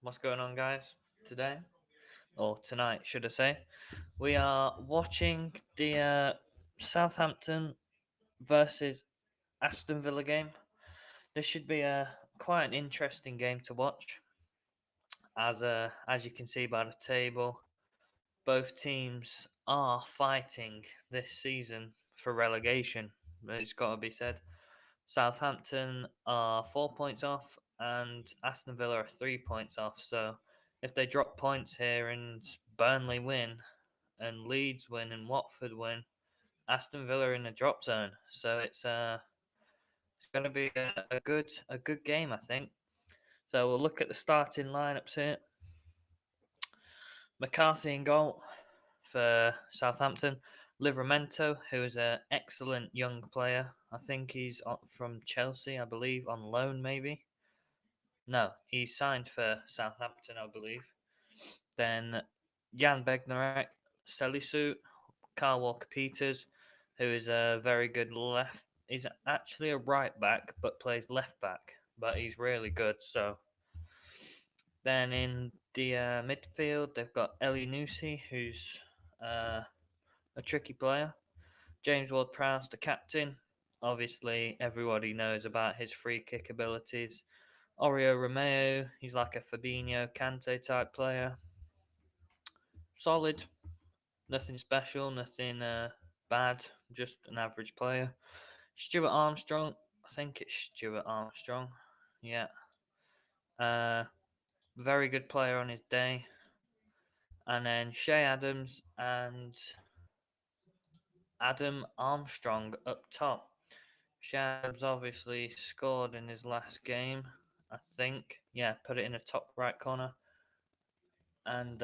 What's going on, guys? Today, or tonight, should I say, we are watching the Southampton versus Aston Villa game. This should be a quite an interesting game to watch, as you can see by the table, both teams are fighting this season for relegation. It's got to be said. Southampton are 4 points off, and Aston Villa are 3 points off. So, if they drop points here and Burnley win, and Leeds win, and Watford win, Aston Villa are in the drop zone. So it's going to be a good game, I think. So we'll look at the starting lineups here. McCarthy in goal for Southampton. Livramento, who is an excellent young player. I think he's from Chelsea, I believe, on loan maybe. No, he signed for Southampton, I believe. Then Jan Bednarek, Selisu, Carl Walker Peters, who is a very good left. He's actually a right back, but plays left back, but he's really good. So then in the midfield, they've got Eli Nusi, who's uh, a tricky player. James Ward-Prowse, the captain. Obviously, everybody knows about his free kick abilities. Oreo Romeo, he's like a Fabinho Kante type player. Solid, nothing special, nothing bad, just an average player. Stuart Armstrong, I think it's Stuart Armstrong. Yeah. Uh, Very good player on his day. And then Shea Adams and Adam Armstrong up top. Shea Adams obviously scored in his last game, I think. Yeah, put it in the top right corner. And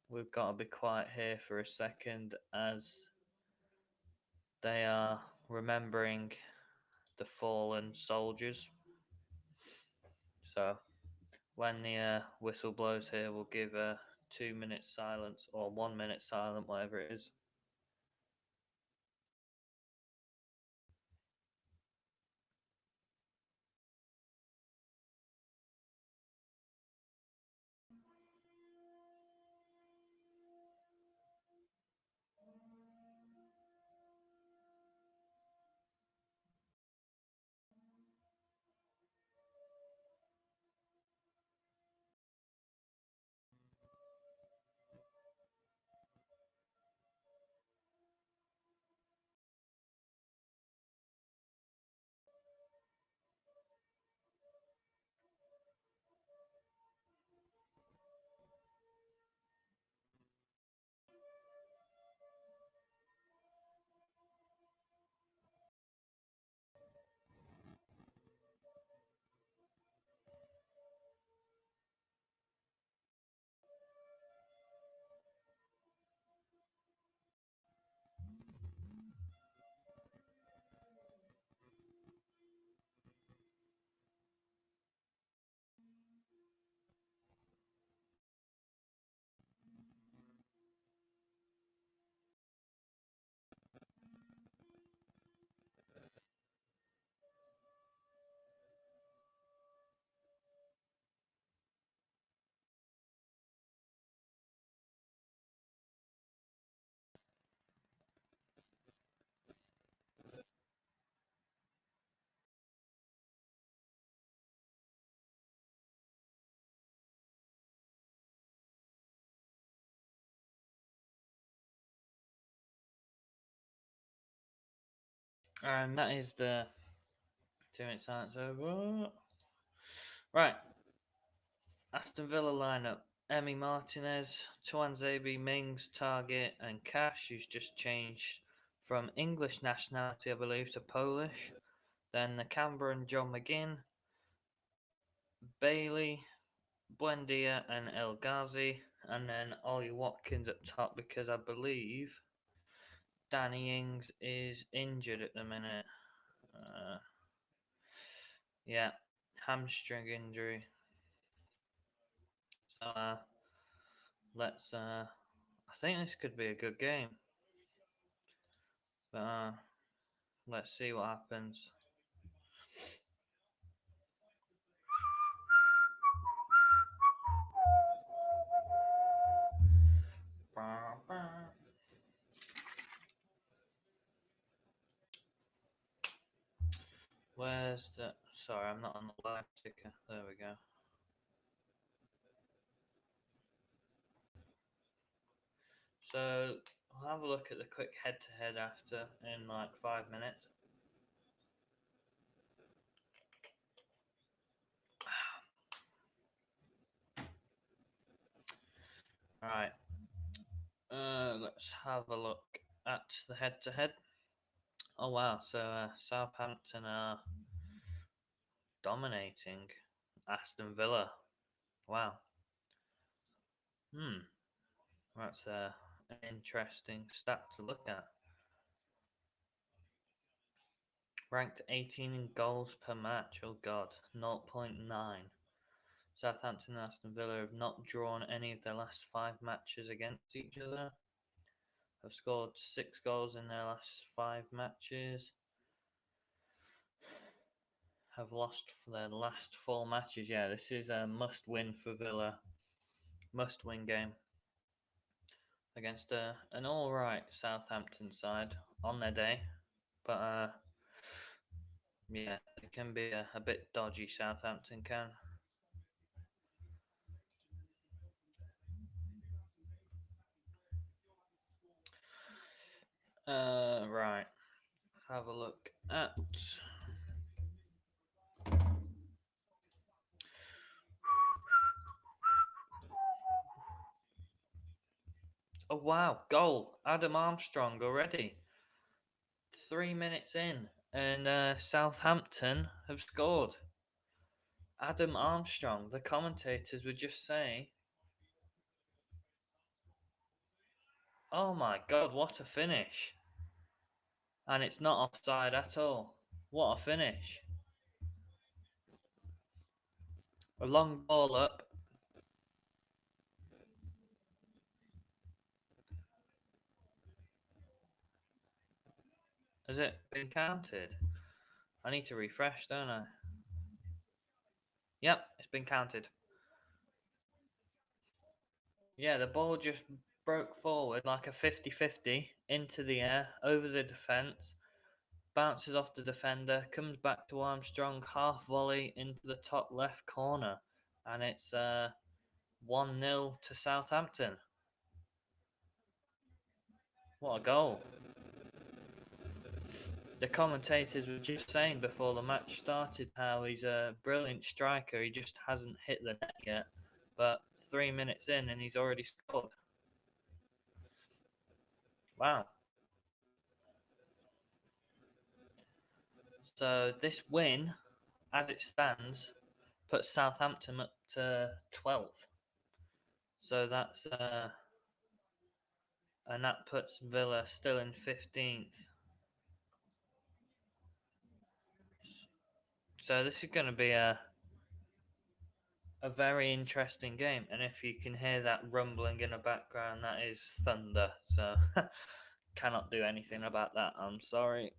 we've got to be quiet here for a second as they are remembering the fallen soldiers. So when the whistle blows here, we'll give a 2 minute silence or 1 minute silent, whatever it is. And that is the 2 minute silence over. Right, Aston Villa lineup. Emi Martinez, Tuanzebe, Mings, Target, and Cash, who's just changed from English nationality, I believe, to Polish. Then the Canberra and John McGinn, Bailey, Buendia, and El Ghazi. And then Ollie Watkins up top because I believe Danny Ings is injured at the minute. Uh, yeah, hamstring injury. So let's. I think this could be a good game, but let's see what happens. Where's the? Sorry, I'm not on the live ticker. There we go. So I'll have a look at the quick head-to-head after in like 5 minutes. Right. Let's have a look at the head-to-head. Oh wow! So Southampton are dominating Aston Villa. Wow. Hmm. That's an interesting stat to look at. Ranked 18 in goals per match. Oh God, 0.9. Southampton and Aston Villa have not drawn any of their last 5 matches against each other. Have scored 6 goals in their last 5 matches. Have lost for their last 4 matches. Yeah, this is a must-win for Villa. Must-win game against an all-right Southampton side on their day, but yeah, it can be a bit dodgy. Southampton can. Right. Have a look at. Oh wow, goal! Adam Armstrong already. 3 minutes in, and Southampton have scored. Adam Armstrong. The commentators were just saying, "Oh my God, what a finish!" And it's not offside at all. What a finish! A long ball up. Has it been counted? I need to refresh, don't I? Yep, it's been counted. Yeah, the ball just broke forward like a 50-50 into the air, over the defence, bounces off the defender, comes back to Armstrong, half volley into the top left corner, and it's 1-0 to Southampton. What a goal! The commentators were just saying before the match started how he's a brilliant striker. He just hasn't hit the net yet. But 3 minutes in and he's already scored. Wow. So this win, as it stands, puts Southampton up to 12th. So that's and that puts Villa still in 15th. So this is going to be a very interesting game, and if you can hear that rumbling in the background, that is thunder. So cannot do anything about that. I'm sorry.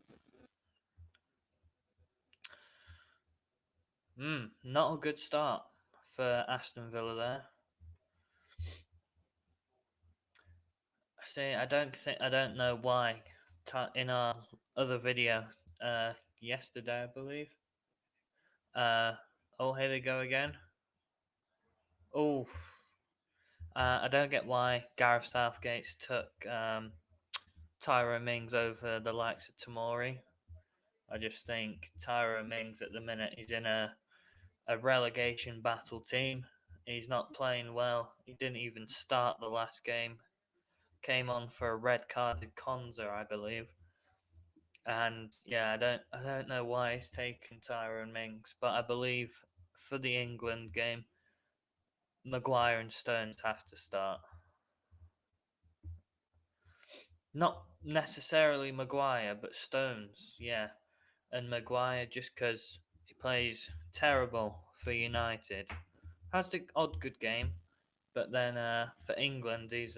Not a good start for Aston Villa there. See, I don't know why. In our other video, yesterday, I believe. Oh, here they go again. Oh, I don't get why Gareth Southgate's took Tyrone Mings over the likes of Tomori. I just think Tyrone Mings at the minute is in a relegation battle team. He's not playing well. He didn't even start the last game. Came on for a red carded Konza, I believe. And yeah, I don't know why he's taken Tyrone Mings, but I believe for the England game, Maguire and Stones have to start. Not necessarily Maguire, but Stones, yeah. And Maguire just because he plays terrible for United. Has the odd good game, but then for England, he's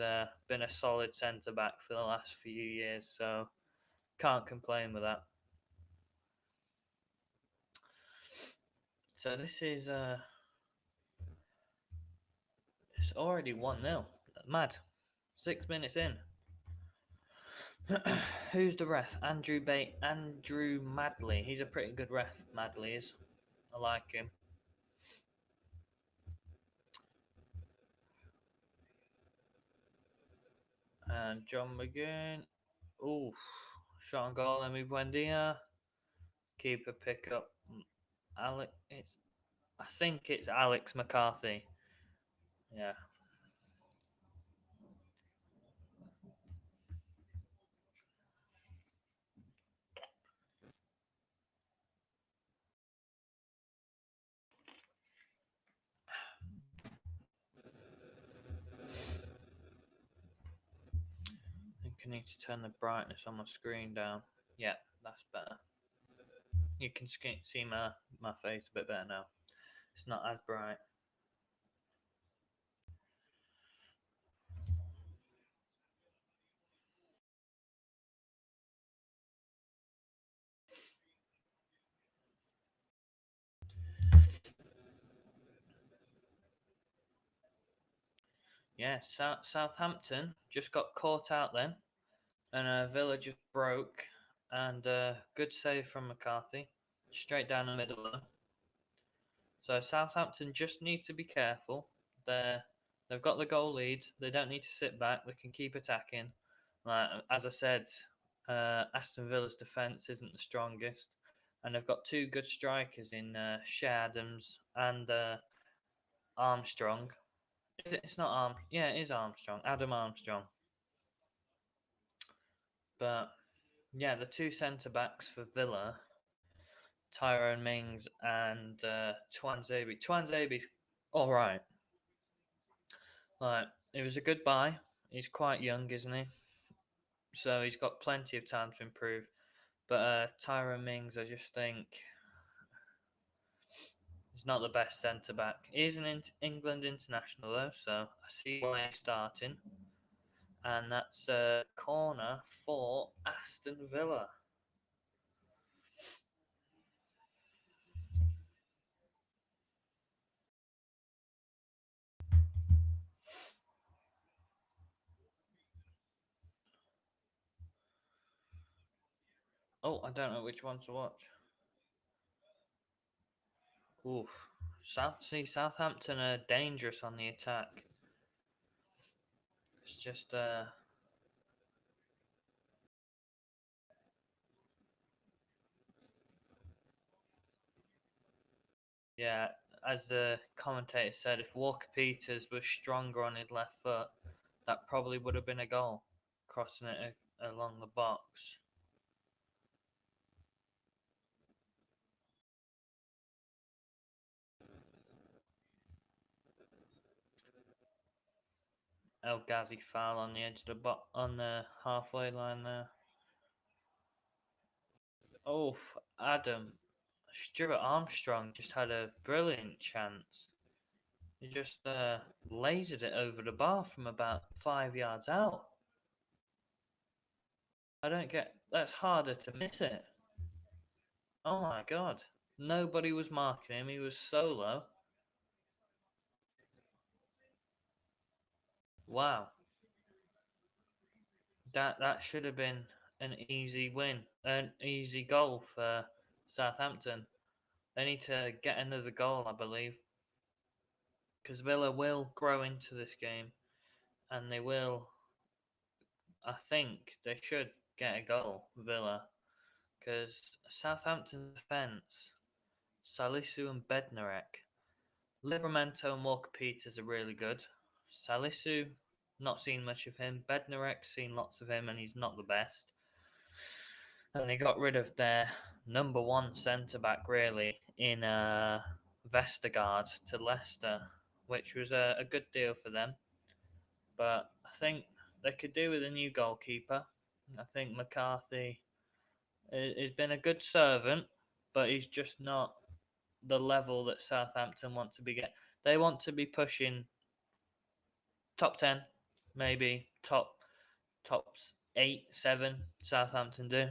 been a solid centre back for the last few years, so can't complain with that. So this is it's already 1-0. Mad. 6 minutes in. Who's the ref? Andrew Madley. He's a pretty good ref. Madley is. I like him. And John McGinn. Oof. Shot on goal. Emi Buendia. Keeper pickup. Alex. I think it's Alex McCarthy. Yeah. I think I need to turn the brightness on my screen down. Yeah, that's better. You can see my face a bit better now. It's not as bright. Yeah, Southampton just got caught out then, and Villa just broke. And good save from McCarthy, straight down the middle. So Southampton just need to be careful. They've got the goal lead. They don't need to sit back. They can keep attacking. Like as I said, Aston Villa's defence isn't the strongest, and they've got two good strikers in Shea Adams and Armstrong. It's not Arm. Yeah, it is Armstrong. Adam Armstrong. But yeah, the two centre backs for Villa, Tyrone Mings and Twanzebe. Twanzebe's all right. Like it was a good buy. He's quite young, isn't he? So he's got plenty of time to improve. But Tyrone Mings, I just think he's not the best centre back. He is an England international though, so I see why he's starting. And that's a corner for Aston Villa. Oh, I don't know which one to watch. Oof. Southampton are dangerous on the attack. It's just yeah, as the commentator said, if Walker Peters was stronger on his left foot, that probably would have been a goal, crossing it along the box. El Ghazi foul on the edge of the on the halfway line there. Oh, Adam Stuart Armstrong just had a brilliant chance. He just lasered it over the bar from about 5 yards out. I don't get. That's harder to miss it. Oh my god! Nobody was marking him. He was solo. Wow. That should have been an easy win, an easy goal for Southampton. They need to get another goal, I believe, because Villa will grow into this game, and they will. I think they should get a goal, Villa, because Southampton's defence, Salisu and Bednarek, Livramento and Walker Peters are really good. Salisu, not seen much of him. Bednarek, seen lots of him, and he's not the best. And they got rid of their number one centre back, really, in Vestergaard to Leicester, which was a good deal for them. But I think they could do with a new goalkeeper. I think McCarthy has been a good servant, but he's just not the level that Southampton want to be get. They want to be pushing top 10, maybe top 8, 7. Southampton do,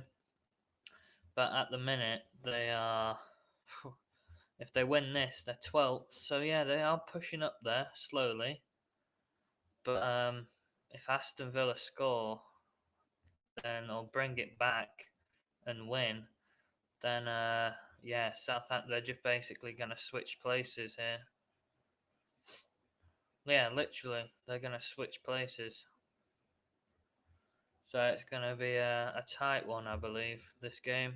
but at the minute they are. If they win this, they're 12th. So yeah, they are pushing up there slowly. But if Aston Villa score, then or bring it back and win, then yeah, Southampton, they're just basically going to switch places here. Yeah, literally, they're going to switch places. So it's going to be a tight one, I believe, this game.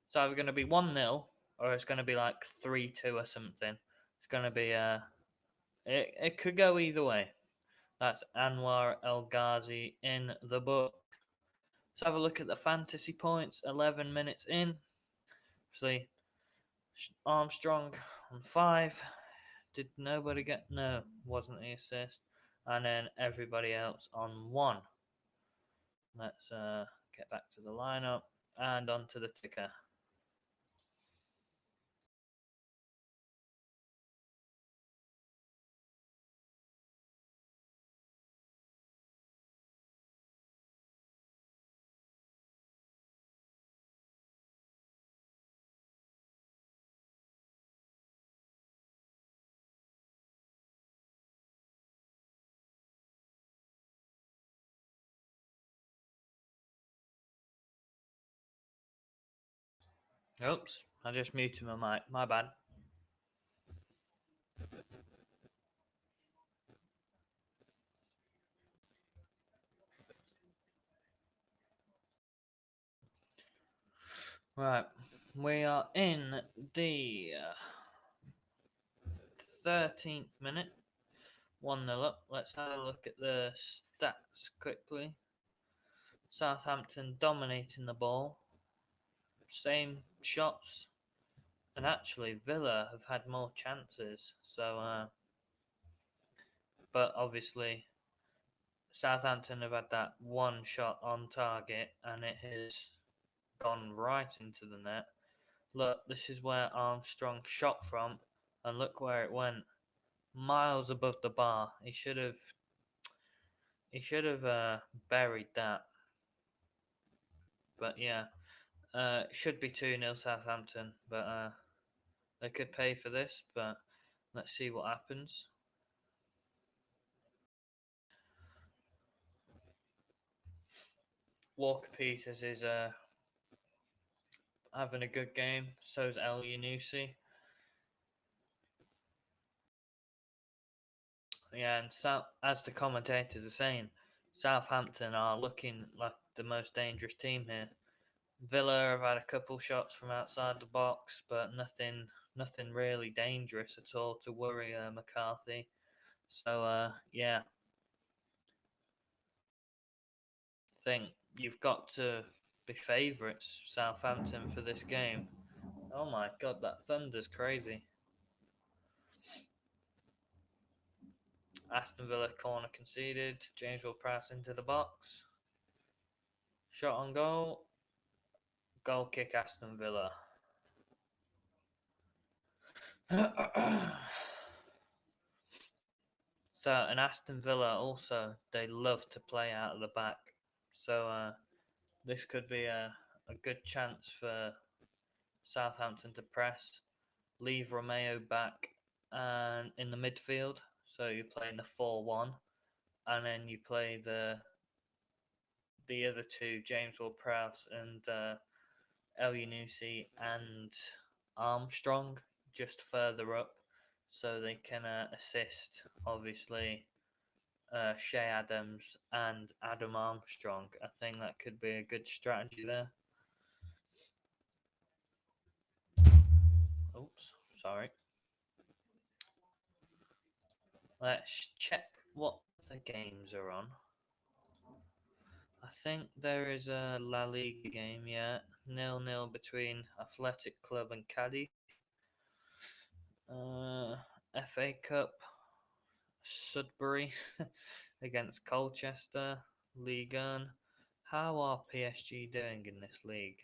It's either going to be 1-0 or it's going to be like 3-2 or something. It's going to be it could go either way. That's Anwar El Ghazi in the book. Let's have a look at the fantasy points. 11 minutes in. Obviously, Armstrong on 5. Did nobody get? No, wasn't the assist. And then everybody else on 1. Let's get back to the lineup and onto the ticker. Oops, I just muted my mic. My bad. Right, we are in the 13th minute. 1-0 up. Let's have a look at the stats quickly. Southampton dominating the ball. Same shots. And actually, Villa have had more chances. So, but obviously, Southampton have had that one shot on target and it has gone right into the net. Look, this is where Armstrong shot from, and look where it went. Miles above the bar. He should have buried that. But yeah, it should be 2-0 Southampton, but they could pay for this, but let's see what happens. Walker Peters is having a good game. So is El Yunusi. Yeah, and as the commentators are saying, Southampton are looking like the most dangerous team here. Villa have had a couple shots from outside the box, but nothing really dangerous at all to worry McCarthy. So yeah, I think you've got to be favourites, Southampton, for this game. Oh my god, that thunder's crazy. Aston Villa corner conceded. James Ward-Prowse into the box. Shot on goal. Goal kick Aston Villa. So, and Aston Villa also, they love to play out of the back. So, this could be a good chance for Southampton to press, leave Romeo back and in the midfield. So you play in the 4-1, and then you play the other two, James Ward-Prowse and El Yunusi and Armstrong, just further up, so they can assist, obviously, Shea Adams and Adam Armstrong. I think that could be a good strategy there. Oops, sorry. Let's check what the games are on. I think there is a La Liga game, yeah. 0-0 between Athletic Club and Cadiz. FA Cup, Sudbury against Colchester. Ligue 1. How are PSG doing in this league?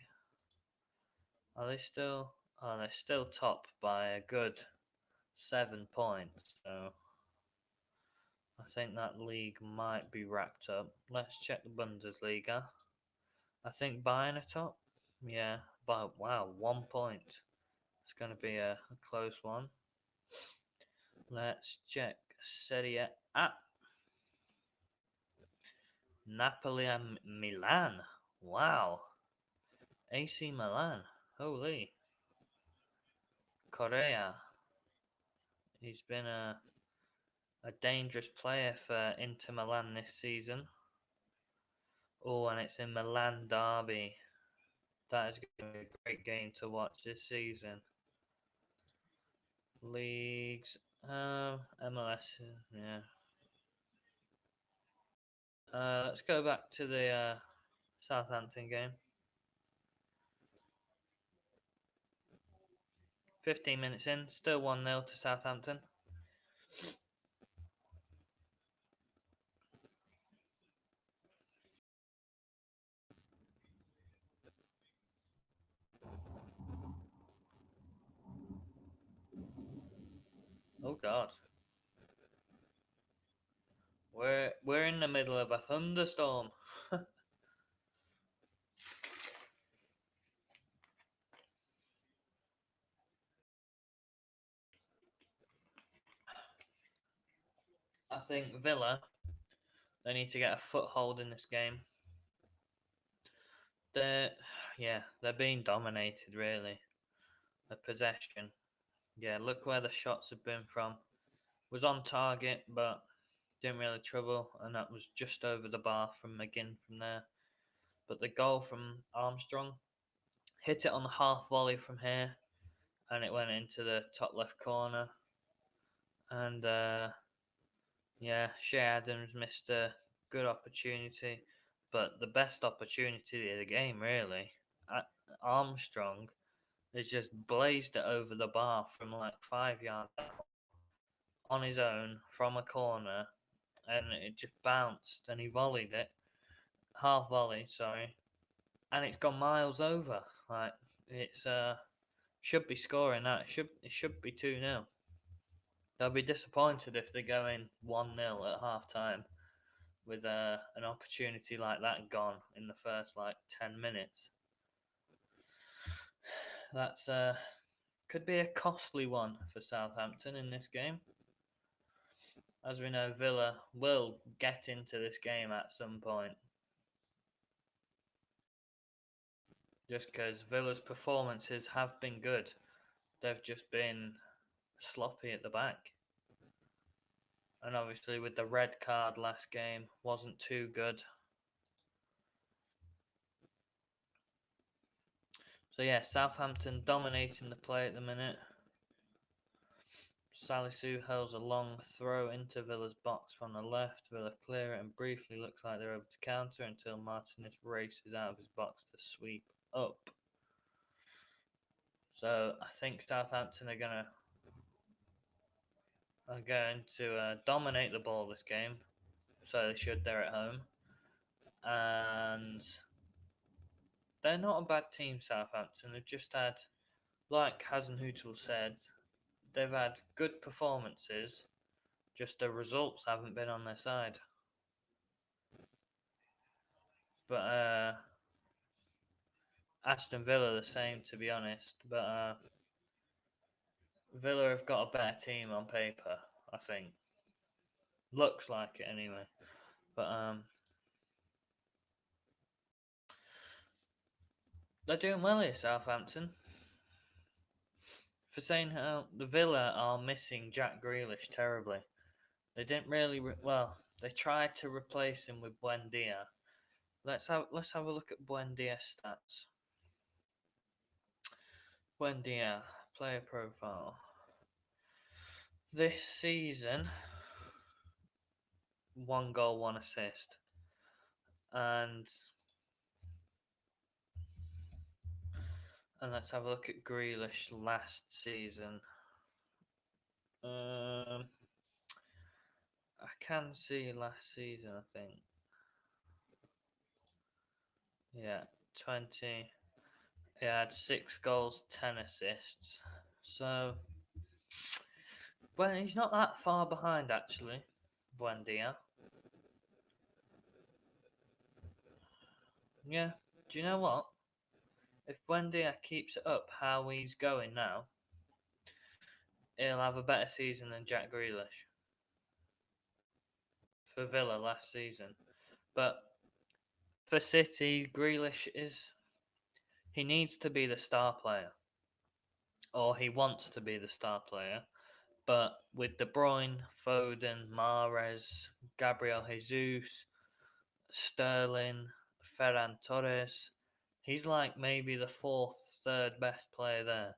Are they still? Oh, they're still top by a good 7 points. So I think that league might be wrapped up. Let's check the Bundesliga. I think Bayern are top. Yeah, but wow, 1 point. It's going to be a close one. Let's check Serie A. Napoli and Milan. Wow. AC Milan. Holy. Correa. He's been a dangerous player for Inter Milan this season. Oh, and it's in Milan derby. That is going to be a great game to watch this season. Leagues, MLS, yeah. Let's go back to the Southampton game. 15 minutes in, still 1-0 to Southampton. Oh God. We're in the middle of a thunderstorm. I think Villa, they need to get a foothold in this game. They're being dominated really. The possession. Yeah, look where the shots have been from. Was on target, but didn't really trouble, and that was just over the bar from McGinn from there. But the goal from Armstrong hit it on the half volley from here, and it went into the top left corner. And yeah, Shea Adams missed a good opportunity, but the best opportunity of the game really. Armstrong has just blazed it over the bar from like 5 yards out on his own from a corner, and it just bounced and he volleyed it, half volley, sorry, and it's gone miles over. Like it's should be scoring that. It should be 2-0. They'll be disappointed if they go in 1-0 at half time with an opportunity like that gone in the first like 10 minutes. That's could be a costly one for Southampton in this game. As we know, Villa will get into this game at some point. Just because Villa's performances have been good. They've just been sloppy at the back. And obviously with the red card last game, wasn't too good. So yeah, Southampton dominating the play at the minute. Salisu hurls a long throw into Villa's box from the left. Villa clear it and briefly looks like they're able to counter until Martinez races out of his box to sweep up. So I think Southampton are going to dominate the ball this game. So they should. They're at home, and they're not a bad team. Southampton. They've just had, like Hasenhüttl said, they've had good performances. Just the results haven't been on their side. But Aston Villa the same, to be honest. But Villa have got a better team on paper, I think. Looks like it anyway. But they're doing well here, Southampton. For saying how the Villa are missing Jack Grealish terribly. They didn't really they tried to replace him with Buendia. Let's have a look at Buendia's stats. Buendia, player profile. This season, 1 goal, 1 assist. And let's have a look at Grealish last season. I can see last season, I think. Yeah, 20. He had 6 goals, 10 assists. So, well, he's not that far behind, actually, Buendia. Yeah, do you know what? If Buendia keeps it up how he's going now, he'll have a better season than Jack Grealish for Villa last season. But For City, Grealish he needs to be the star player, or he wants to be the star player. But with De Bruyne, Foden, Mahrez, Gabriel Jesus, Sterling, Ferran Torres, he's like maybe the third best player there.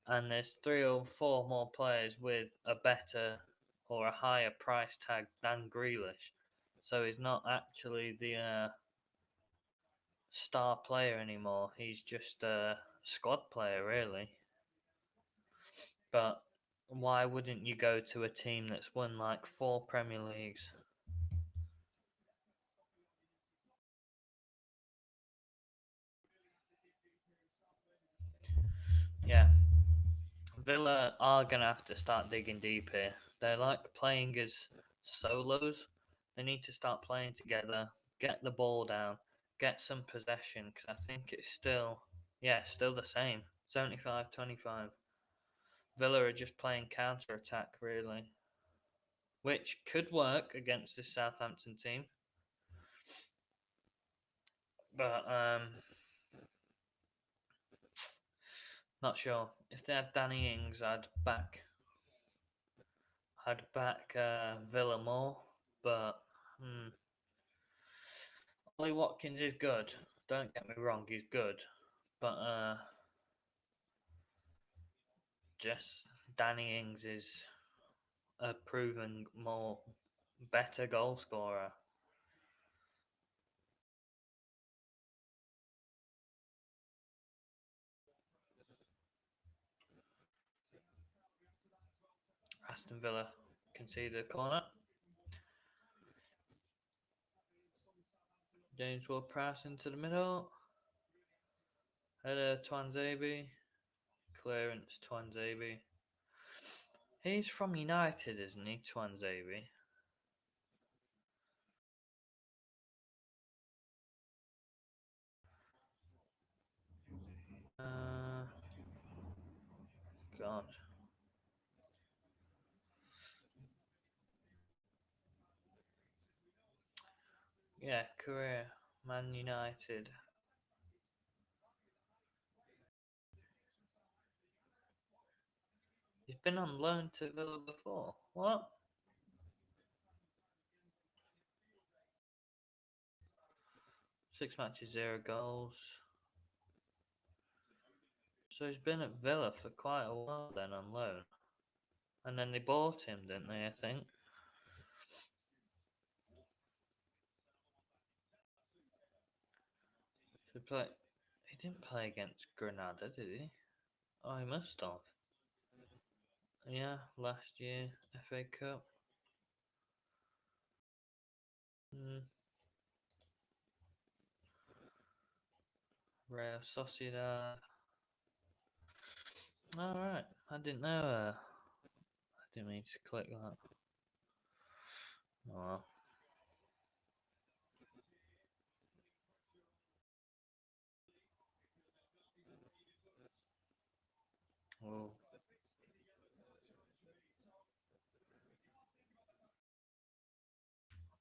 And there's three or four more players with a better or a higher price tag than Grealish. So he's not actually the star player anymore. He's just a squad player, really. But why wouldn't you go to a team that's won like 4 Premier Leagues? Yeah, Villa are going to have to start digging deep here. They like playing as solos. They need to start playing together, get the ball down, get some possession, because I think it's still the same. 75-25. Villa are just playing counter attack, really, which could work against this Southampton team. But not sure. If they had Danny Ings, I'd back Villa more. But Ollie Watkins is good. Don't get me wrong, he's good. But just Danny Ings is a proven more better goal scorer. Aston Villa conceded a corner. James Ward-Prowse into the middle. Header Twanzebe. Clearance Twanzebe. He's from United, isn't he, Twanzebe? Uh, God. Yeah, career. Man United. He's been on loan to Villa before. What? 6 matches, 0 goals. So he's been at Villa for quite a while then on loan. And then they bought him, didn't they, I think? He didn't play against Granada, did he? Oh, he must have. Yeah, last year, FA Cup. Mm, Real Sociedad. Alright, I didn't know. I didn't mean to click that. Oh, well.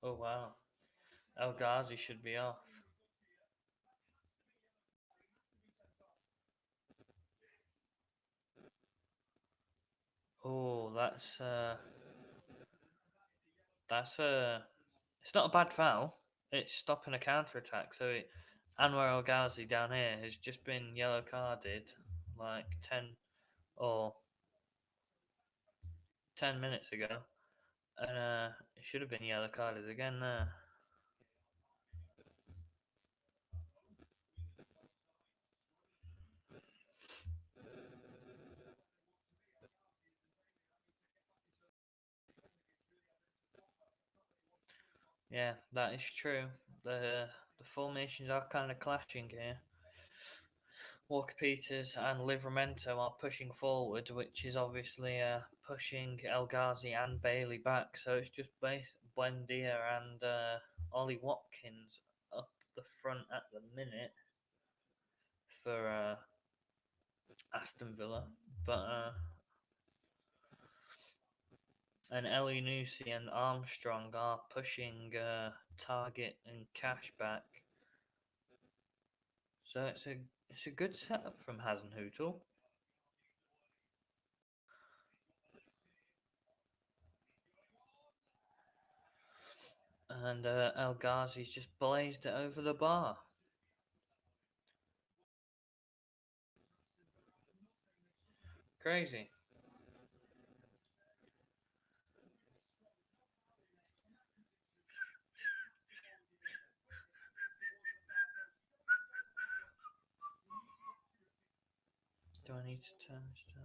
Oh, wow. El Ghazi should be off. Oh, that's it's not a bad foul. It's stopping a counter attack. Anwar El Ghazi down here has just been yellow carded like or 10 minutes ago, and it should have been yellow carded again there. Yeah, that is true. The formations are kind of clashing here. Walker Peters and Livramento are pushing forward, which is obviously pushing El Ghazi and Bailey back. So it's just Buendia and Ollie Watkins up the front at the minute for Aston Villa. But and Elyounoussi and Armstrong are pushing Target and Cash back. So it's a good setup from Hasenhüttl. And El Ghazi's just blazed it over the bar. Crazy. Do I need to turn this down?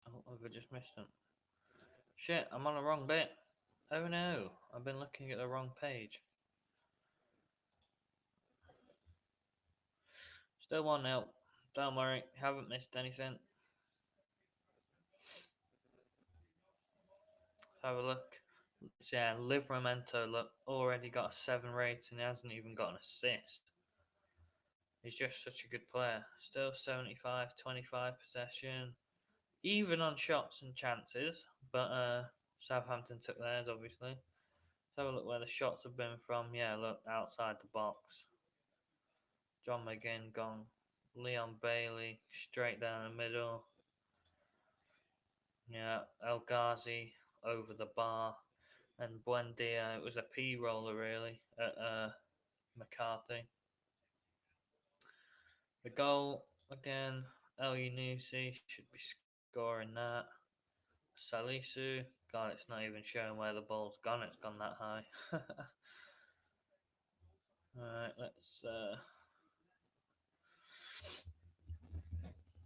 Oh, have I just missed it? Shit, I'm on the wrong bit. Oh no, I've been looking at the wrong page. Still 1-0. Don't worry, haven't missed anything. Have a look. So yeah, Livramento look already got a 7 rating. He hasn't even got an assist. He's just such a good player. Still 75, 25 possession. Even on shots and chances, but Southampton took theirs obviously. Let's have a look where the shots have been from. Yeah, look, outside the box. John McGinn gone. Leon Bailey straight down the middle. Yeah, El Ghazi over the bar. And Buendia, it was a P roller really at McCarthy. The goal again, El Yunusi should be scoring that. Salisu, God, it's not even showing where the ball's gone. It's gone that high. Alright, let's.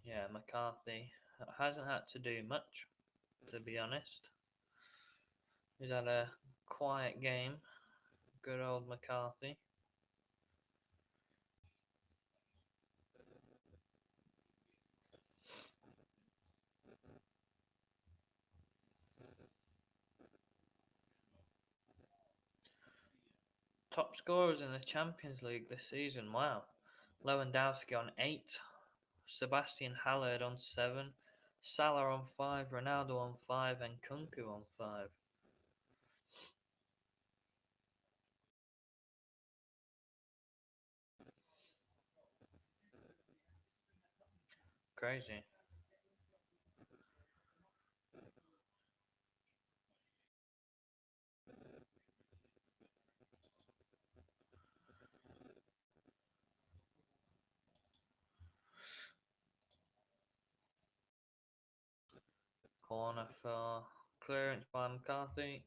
Yeah, McCarthy hasn't had to do much, to be honest. He's had a quiet game. Good old McCarthy. Top scorers in the Champions League this season. Wow. Lewandowski on 8. Sebastian Haller on 7. Salah on 5. Ronaldo on 5. And Kunku on 5. Crazy. Corner for clearance by McCarthy.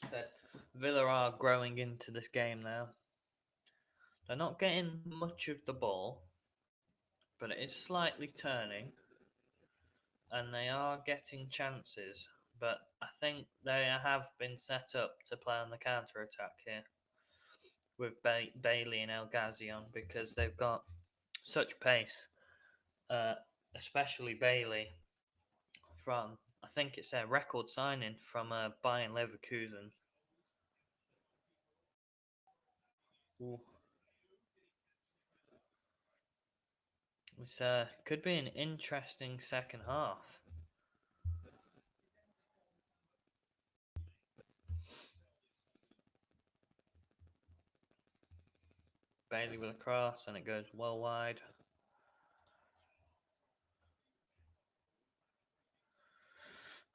But Villa are growing into this game now. They're not getting much of the ball, but it is slightly turning, and they are getting chances. But I think they have been set up to play on the counter attack here with Bailey and El Ghazi on because they've got such pace, uh, especially Bailey from, I think it's their record signing from Bayern Leverkusen. Ooh. It's could be an interesting second half. Bailey with a cross and it goes well wide.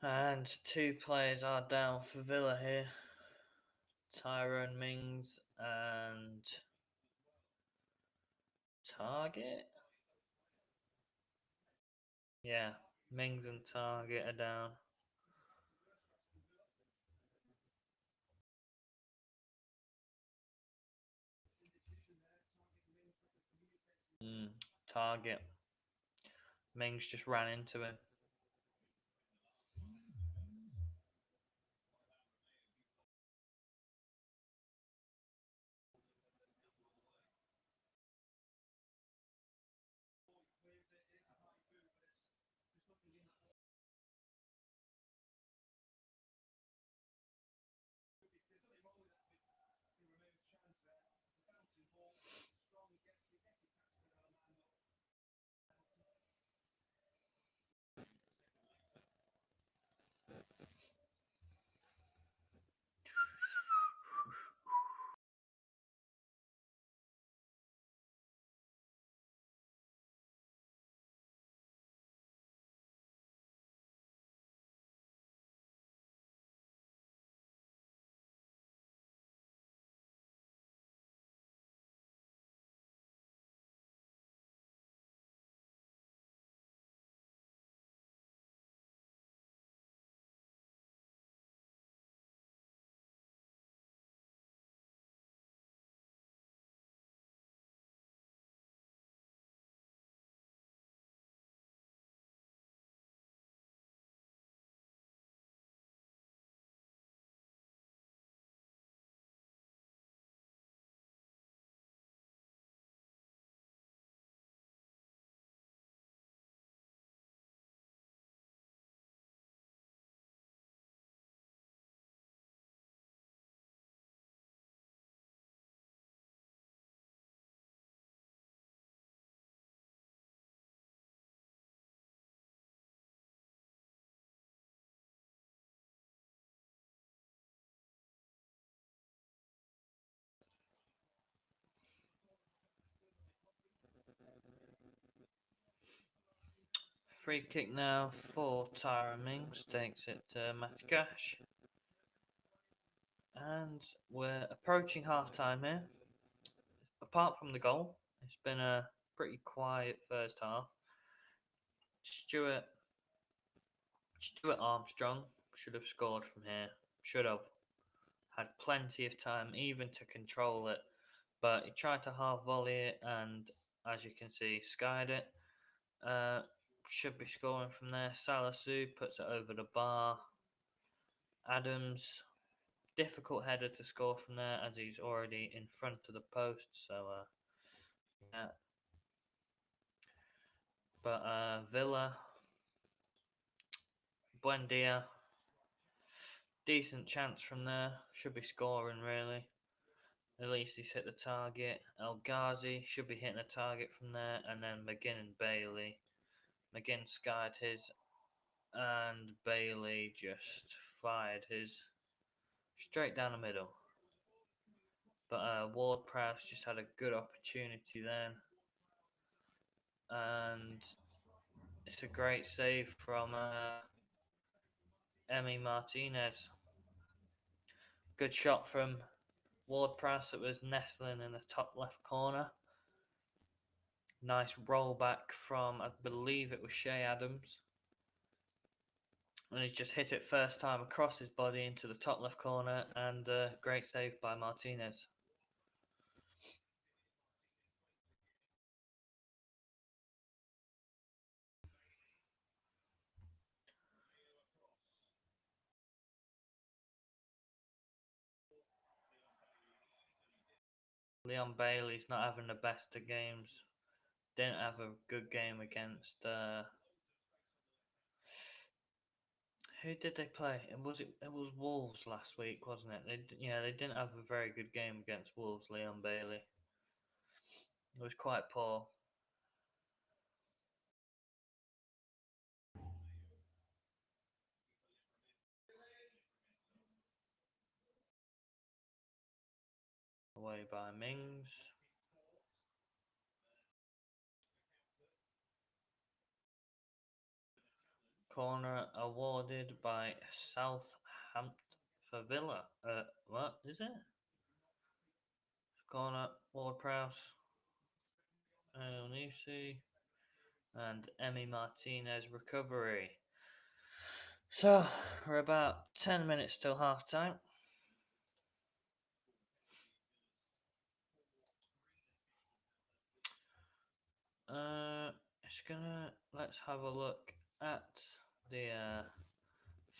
And 2 players are down for Villa here. Tyrone Mings and Target. Yeah, Mings and Target are down. Target. Mings just ran into him. Free kick now for Tyron Mings. Takes it to Matikash. And we're approaching half time here. Apart from the goal, it's been a pretty quiet first half. Stuart Armstrong should have scored from here. Should have had plenty of time even to control it, but he tried to half volley it, and as you can see, skied it. Should be scoring from there. Salisu puts it over the bar. Adams, difficult header to score from there as he's already in front of the post. So yeah, but Villa, Buendia, decent chance from there. Should be scoring really. At least he's hit the target. El Ghazi should be hitting the target from there, and then McGinn and Bailey. McGinn skied his, and Bailey just fired his straight down the middle. But Ward-Prowse just had a good opportunity then, and it's a great save from Emi Martinez. Good shot from Ward-Prowse that was nestling in the top left corner. Nice roll back from, I believe it was Shea Adams. And he's just hit it first time across his body into the top left corner, and great save by Martinez. Leon Bailey's not having the best of games. Didn't have a good game against who did they play? It was Wolves last week, wasn't it? They didn't have a very good game against Wolves. Leon Bailey. It was quite poor. Away by Mings. Corner awarded by Southampton for Villa. What is it? Corner, Ward-Prowse, El-Nisi, and Emi Martinez recovery. So, we're about 10 minutes till half time. Let's have a look at the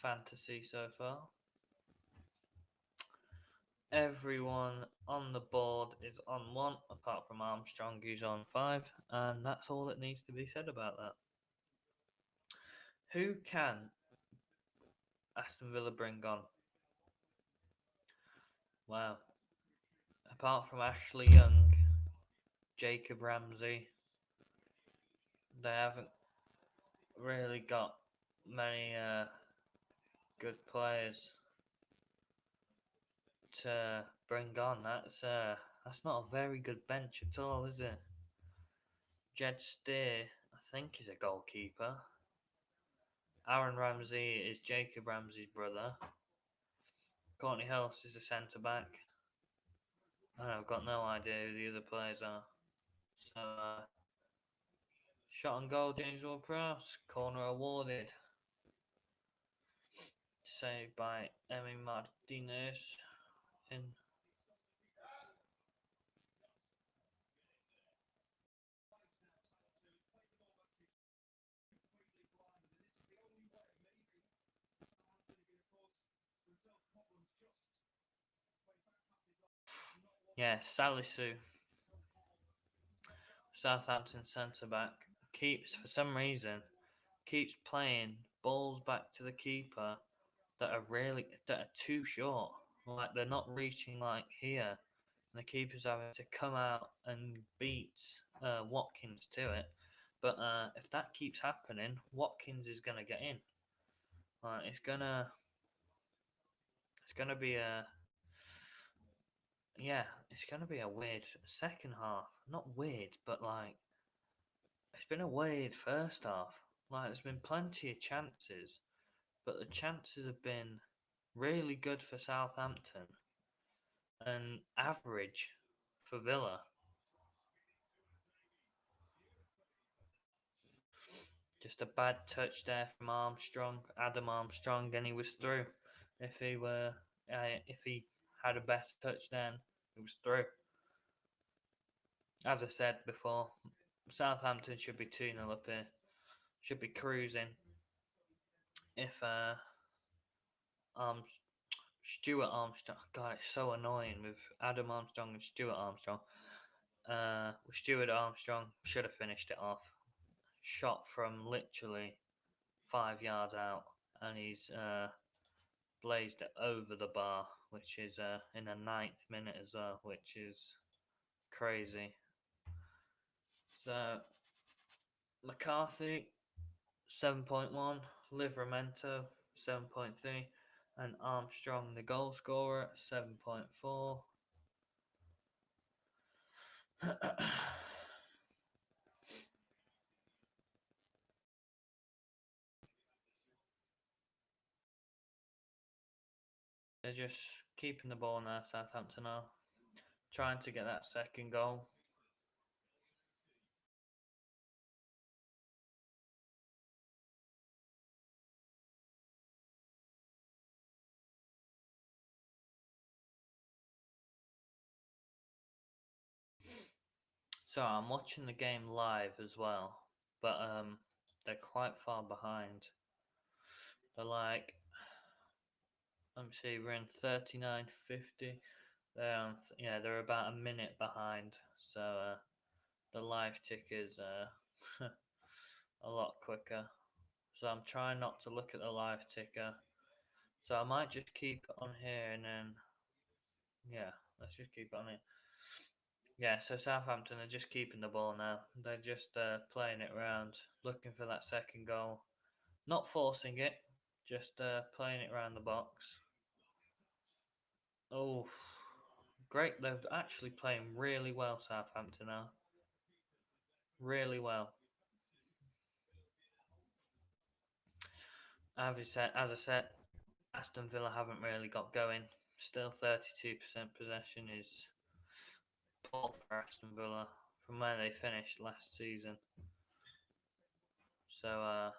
fantasy so far. Everyone on the board is on 1, apart from Armstrong, who's on 5, and that's all that needs to be said about that. Who can Aston Villa bring on? Wow. Apart from Ashley Young, Jacob Ramsey, they haven't really got many good players to bring on. That's not a very good bench at all, is it? Jed Steer, I think, is a goalkeeper. Aaron Ramsey is Jacob Ramsey's brother. Courtney Hulse is a centre back. I've got no idea who the other players are. So, shot on goal, James Ward-Prowse. Corner awarded. Saved by Emi Martinez. In Salisu, Southampton centre back, for some reason, keeps playing balls back to the keeper that are too short. Like they're not reaching like here, and the keeper's having to come out and beat Watkins to it. But if that keeps happening, Watkins is gonna get in. It's gonna be a it's gonna be a weird second half. Not weird, but like it's been a weird first half. Like, there's been plenty of chances, but the chances have been really good for Southampton and average for Villa. Just a bad touch there from Armstrong, Adam Armstrong, and he was through. If he were, if he had a better touch, then it was through. As I said before, Southampton should be 2-0 up here. Should be cruising. If Arms Stuart Armstrong, God, it's so annoying with Adam Armstrong and Stuart Armstrong. With Stuart Armstrong, should have finished it off. Shot from literally 5 yards out, and he's blazed it over the bar, which is in the 9th minute as well, which is crazy. So McCarthy 7.1, Livramento 7.3, and Armstrong the goal scorer 7.4. They're just keeping the ball now, Southampton are trying to get that second goal. So I'm watching the game live as well, but they're quite far behind. They're like, let me see, we're in 39.50. They're on, yeah, they're about a minute behind. So the live ticker's a lot quicker. So I'm trying not to look at the live ticker. So I might just keep it on here and then, yeah, let's just keep it on here. Yeah, so Southampton are just keeping the ball now. They're just playing it around, looking for that second goal. Not forcing it, just playing it around the box. Oh, great. They're actually playing really well, Southampton now. Really well. As I said, Aston Villa haven't really got going. Still 32% possession is poor for Aston Villa from where they finished last season. So,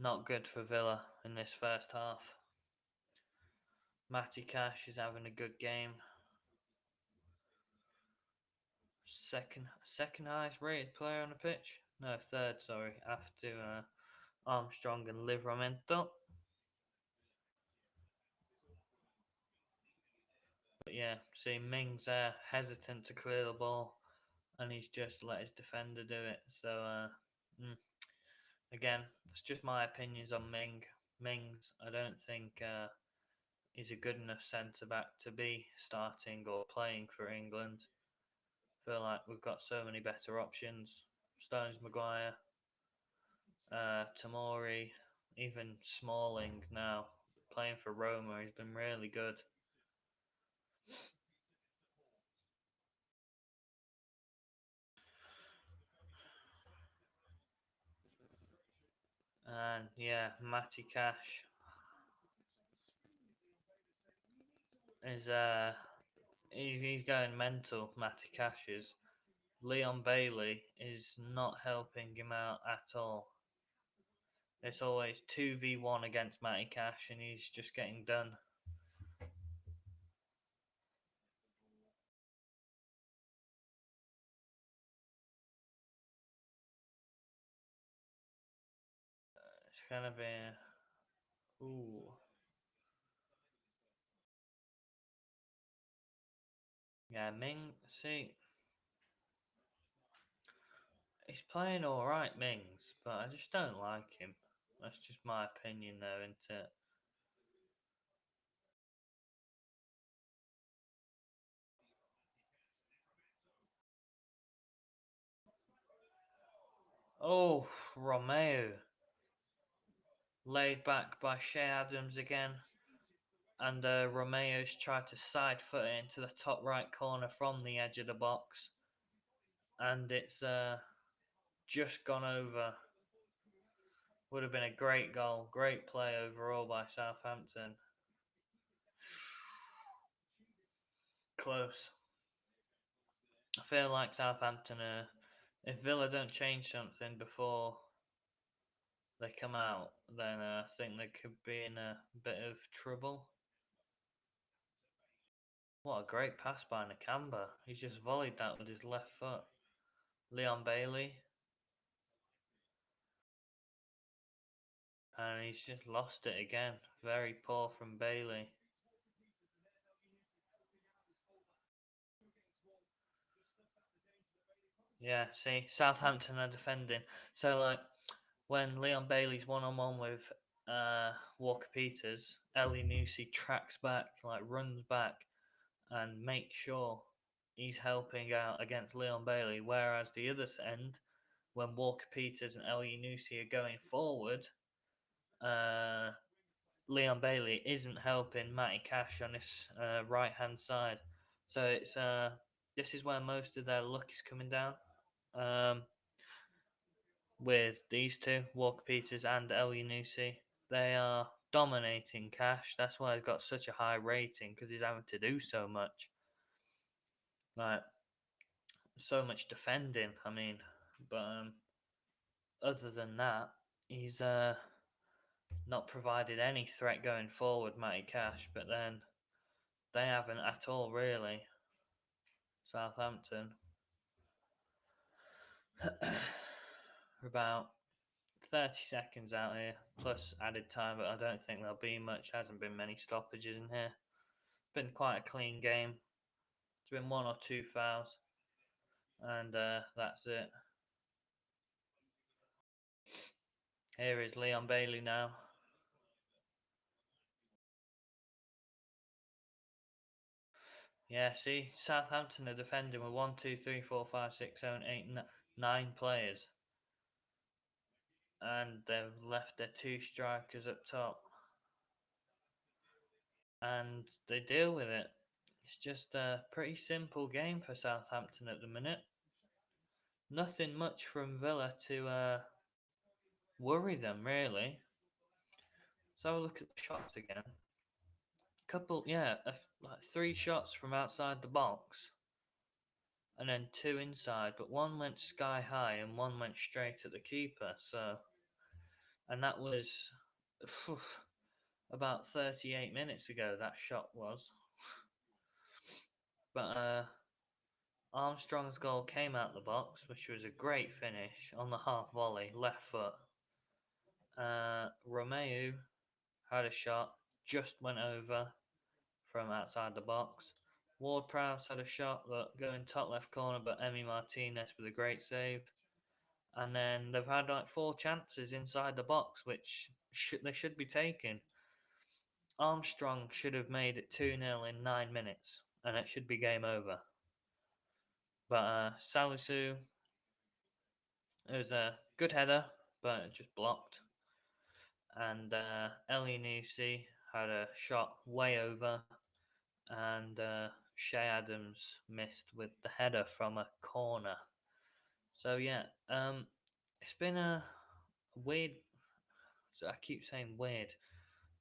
not good for Villa in this first half. Matty Cash is having a good game. Second highest rated player on the pitch. No, third. Sorry, after Armstrong and Livramento. But yeah, see Mings there hesitant to clear the ball, and he's just let his defender do it. So again, it's just my opinions on Mings. I don't think he's a good enough centre back to be starting or playing for England. Feel like we've got so many better options. Stones, Maguire, Tamori, even Smalling now playing for Roma. He's been really good. And yeah, Matty Cash is he's going mental. Matty Cash is. Leon Bailey is not helping him out at all. It's always 2v1 against Matty Cash, and he's just getting done. It's gonna be ooh. Yeah, Ming. See, he's playing all right, Mings, but I just don't like him. That's just my opinion, though, isn't it? Oh, Romeo laid back by Shea Adams again, and Romeo's tried to side foot it into the top right corner from the edge of the box, and it's just gone over. Would have been a great goal, great play overall by Southampton. Close. I feel like Southampton, if Villa don't change something before they come out, then I think they could be in a bit of trouble. What a great pass by Nakamba. He's just volleyed that with his left foot. Leon Bailey. And he's just lost it again. Very poor from Bailey. Yeah, see, Southampton are defending. So, like, when Leon Bailey's one-on-one with Walker Peters, Ellie Newsey tracks back, like, runs back, and makes sure he's helping out against Leon Bailey. Whereas the other end, when Walker Peters and Ellie Newsey are going forward, Leon Bailey isn't helping Matty Cash on his right hand side. So it's this is where most of their luck is coming down. With these two, Walker Peters and El Yunusi, they are dominating Cash. That's why he's got such a high rating, because he's having to do so much. Like, so much defending, I mean. But other than that, he's not provided any threat going forward, Matty Cash. But then they haven't at all, really. Southampton. We're about 30 seconds out here, plus added time, but I don't think there'll be much. Hasn't been many stoppages in here. Been quite a clean game. It's been one or two fouls, and that's it. Here is Leon Bailey now. Yeah, see, Southampton are defending with 1, 2, 3, 4, 5, 6, 7, 8, 9 players. And they've left their two strikers up top. And they deal with it. It's just a pretty simple game for Southampton at the minute. Nothing much from Villa to worry them, really. So have a look at the shots again. Couple, yeah, like 3 shots from outside the box, and then 2 inside, but one went sky high and one went straight at the keeper. So, and that was about 38 minutes ago. That shot was, but Armstrong's goal came out the box, which was a great finish on the half volley, left foot. Romeu had a shot, just went over from outside the box. Ward-Prowse had a shot that going top left corner, but Emi Martinez with a great save. And then they've had like 4 chances inside the box, which they should be taking. Armstrong should have made it 2-0 in 9 minutes, and it should be game over. But Salisu, it was a good header, but it just blocked. And Elyounoussi had a shot way over, and Shea Adams missed with the header from a corner. So yeah, it's been a weird. So I keep saying weird,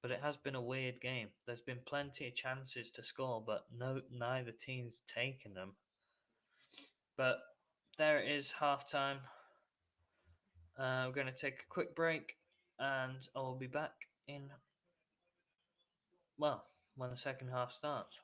but it has been a weird game. There's been plenty of chances to score, but neither team's taken them. But there it is, half time. We're going to take a quick break, and I'll be back in, well, when the second half starts.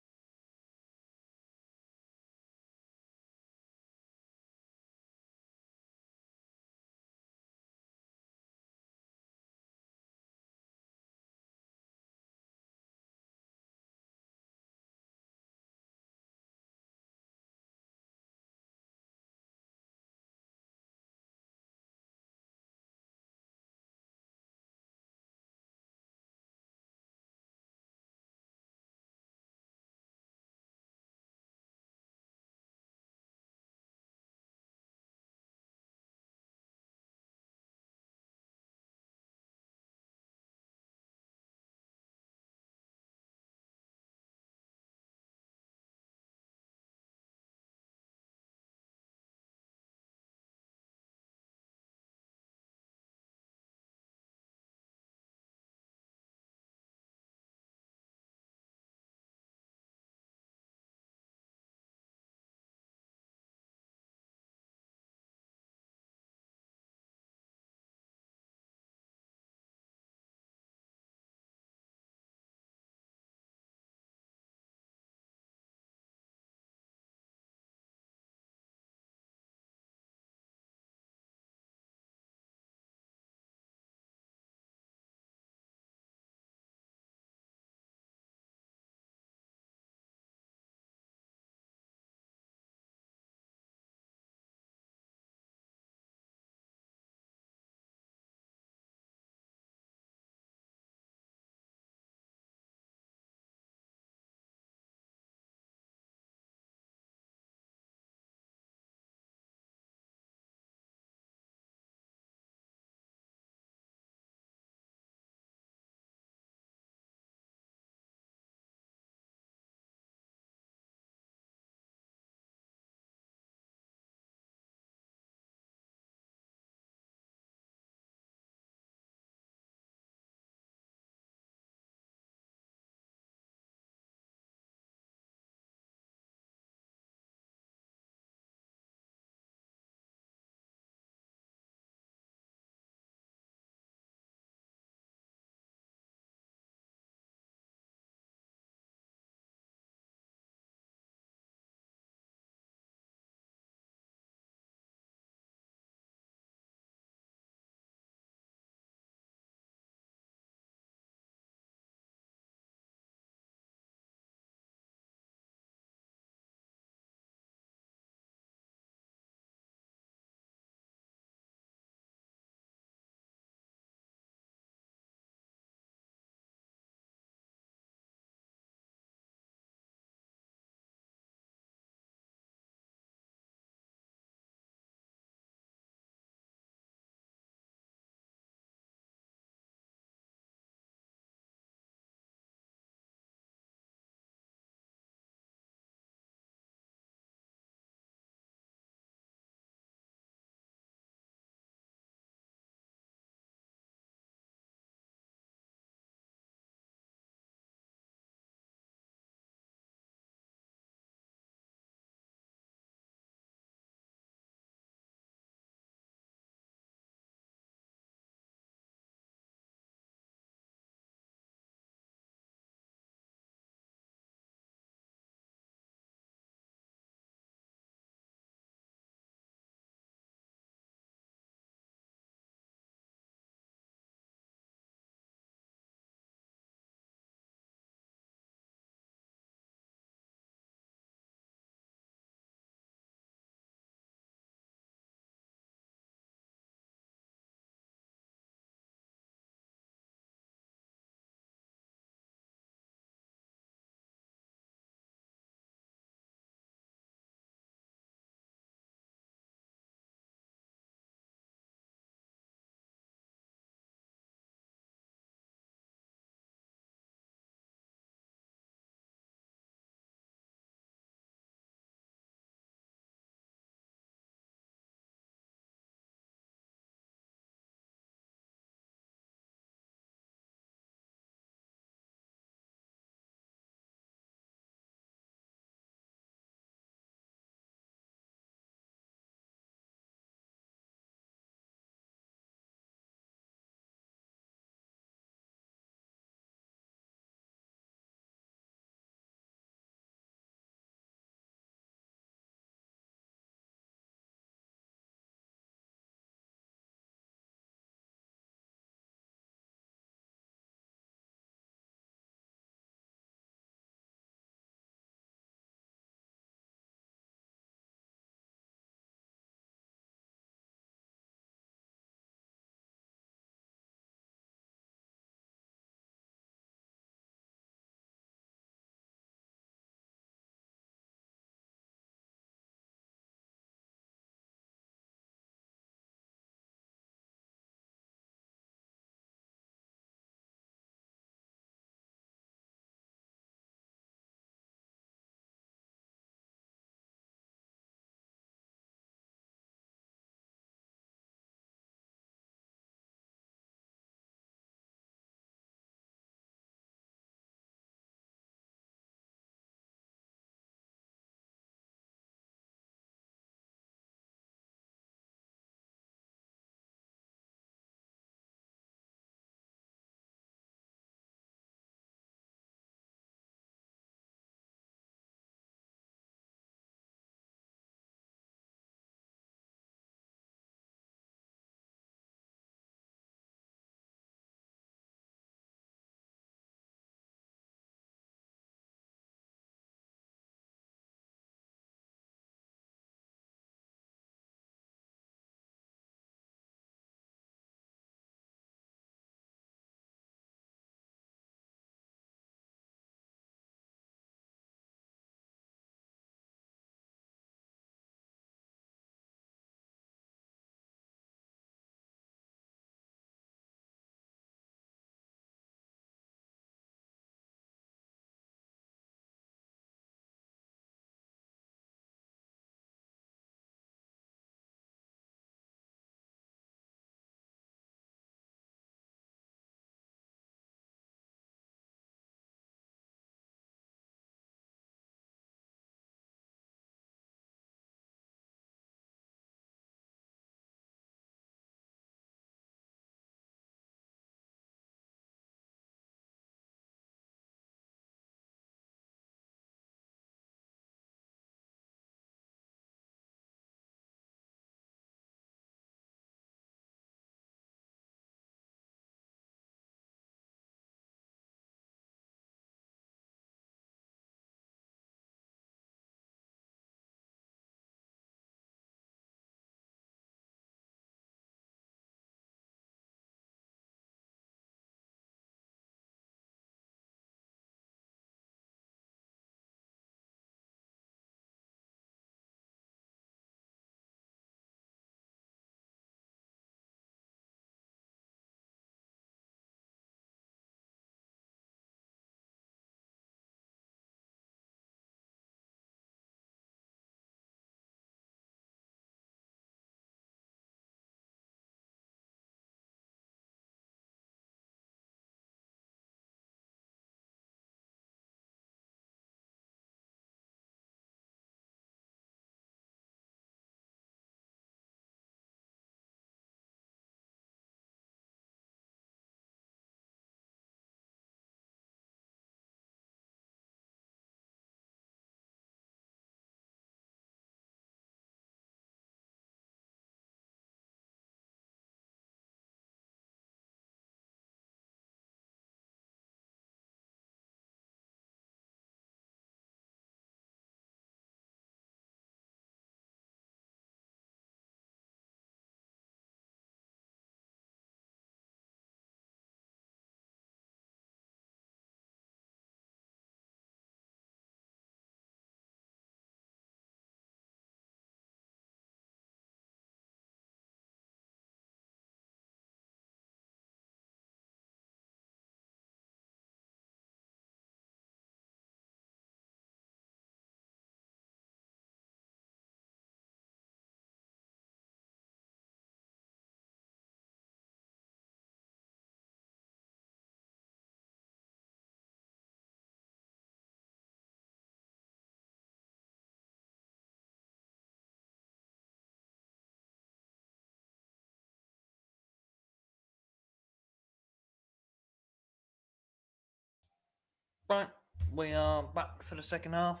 Right, we are back for the second half.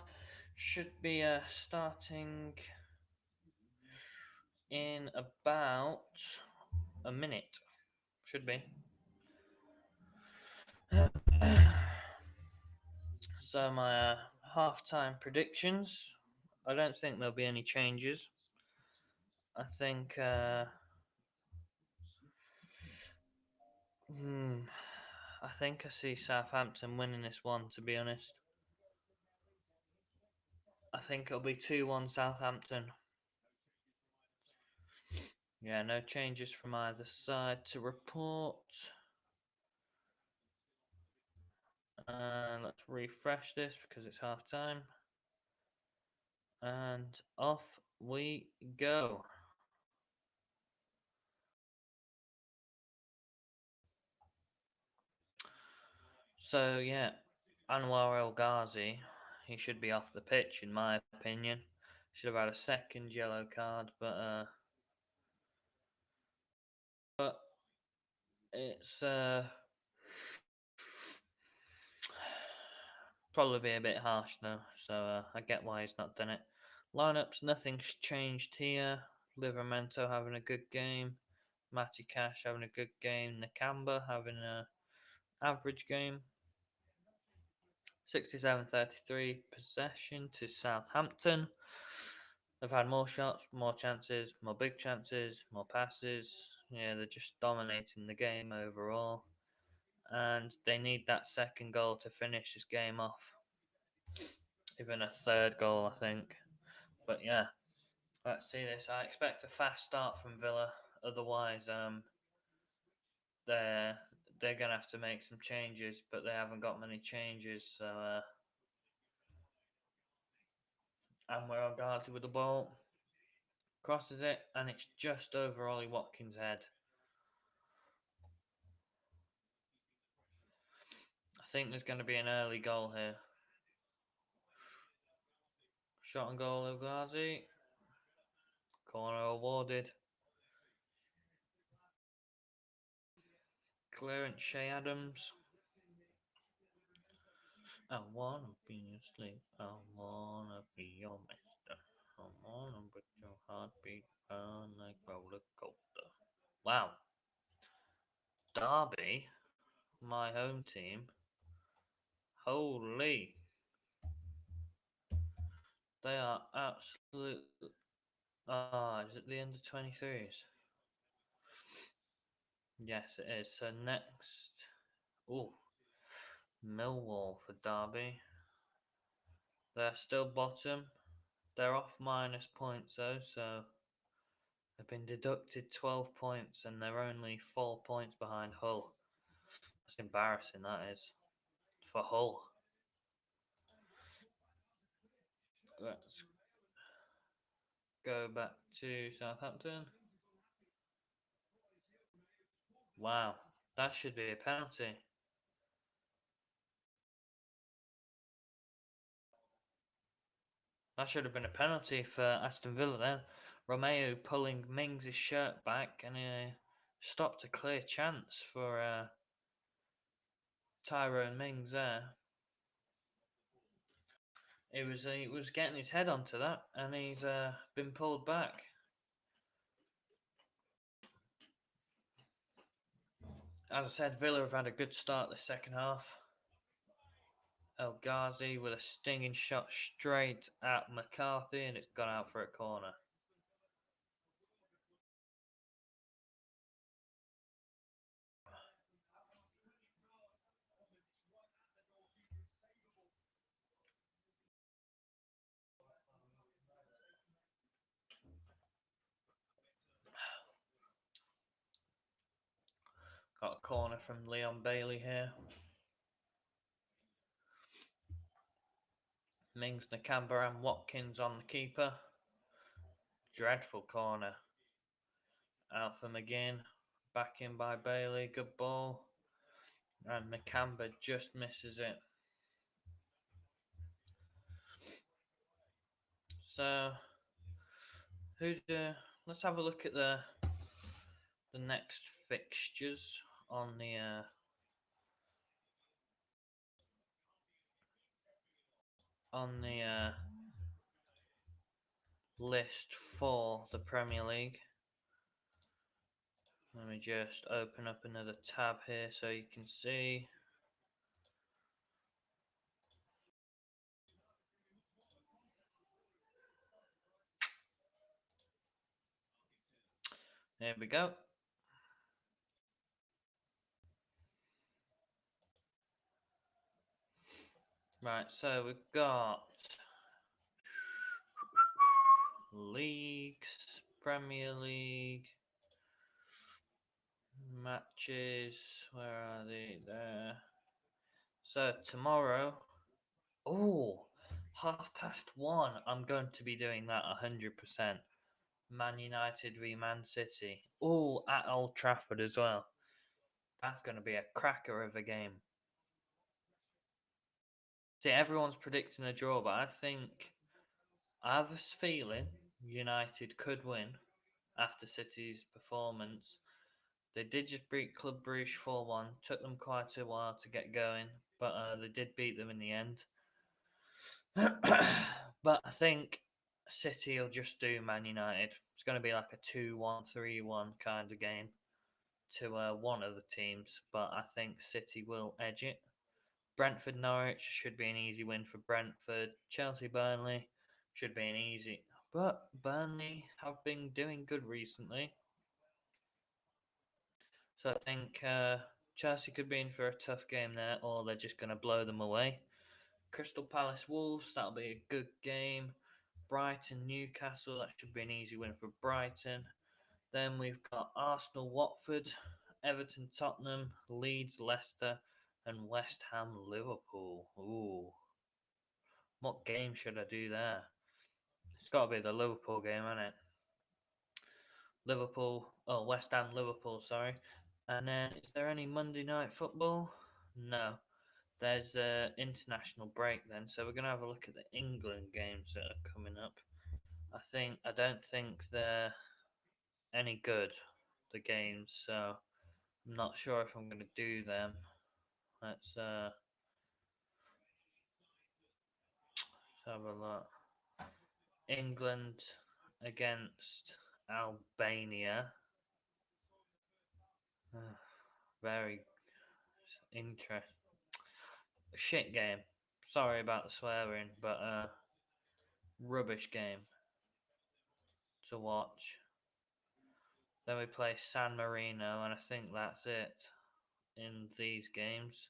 Should be starting in about a minute. Should be. So my half-time predictions. I don't think there'll be any changes. I think. Hmm, I think I see Southampton winning this one. To be honest, I think it'll be 2-1 Southampton. Yeah, no changes from either side to report. And let's refresh this because it's half time. And off we go. So, yeah, Anwar El Ghazi, he should be off the pitch, in my opinion. Should have had a second yellow card, but it's probably be a bit harsh though, so I get why he's not done it. Lineups, nothing's changed here. Livramento having a good game. Matty Cash having a good game. Nakamba having a average game. 67-33 possession to Southampton. They've had more shots, more chances, more big chances, more passes. Yeah, they're just dominating the game overall. And they need that second goal to finish this game off. Even a third goal, I think. But yeah, let's see this. I expect a fast start from Villa. Otherwise, they're they're gonna have to make some changes, but they haven't got many changes. So, and we're on Ghazi with the ball, crosses it, and it's just over Ollie Watkins' head. I think there's going to be an early goal here. Shot on goal of Ghazi. Corner awarded. Clearance Shea Adams. I wanna be asleep. I wanna be your master. I wanna put your heartbeat on like roller coaster. Wow. Derby, my home team. Holy. They are absolute. Ah, is it the under 23s? Yes, it is. So next. Oh, Millwall for Derby. They're still bottom. They're off minus points though, so they've been deducted 12 points and they're only 4 points behind Hull. That's embarrassing, that is. For Hull. Let's go back to Southampton. Wow, that should be a penalty. That should have been a penalty for Aston Villa then. Romeo pulling Mings' shirt back and he stopped a clear chance for Tyrone Mings there. He was getting his head onto that and he's been pulled back. As I said, Villa have had a good start the second half. El Ghazi with a stinging shot straight at McCarthy and it's gone out for a corner. Got a corner from Leon Bailey here. Mings, Nakamba and Watkins on the keeper. Dreadful corner. Out for McGinn. Back in by Bailey. Good ball. And Nakamba just misses it. So, let's have a look at the next fixtures on the on the list for the Premier League. Let me just open up another tab here so you can see. There we go. Right, so we've got leagues, Premier League, matches. Where are they? There. So tomorrow, oh, 1:30. I'm going to be doing that 100%. Man United v Man City. Oh, at Old Trafford as well. That's going to be a cracker of a game. See, everyone's predicting a draw, but I have a feeling United could win after City's performance. They did just beat Club Brugge 4-1. Took them quite a while to get going, but they did beat them in the end. But I think City will just do Man United. It's going to be like a 2-1, 3-1 kind of game to one of the teams, but I think City will edge it. Brentford Norwich should be an easy win for Brentford. Chelsea Burnley should be an easy. But Burnley have been doing good recently. So I think Chelsea could be in for a tough game there, or they're just going to blow them away. Crystal Palace Wolves, that'll be a good game. Brighton Newcastle, that should be an easy win for Brighton. Then we've got Arsenal Watford, Everton Tottenham, Leeds Leicester, and West Ham Liverpool. Ooh. What game should I do there? It's got to be the Liverpool game, isn't it? West Ham Liverpool, sorry. And then, is there any Monday night football? No. There's an international break then, so we're going to have a look at the England games that are coming up. I don't think they're any good, the games, so I'm not sure if I'm going to do them. Let's have a look. England against Albania. Very interesting. Shit game. Sorry about the swearing, but rubbish game to watch. Then we play San Marino, and I think that's it in these games.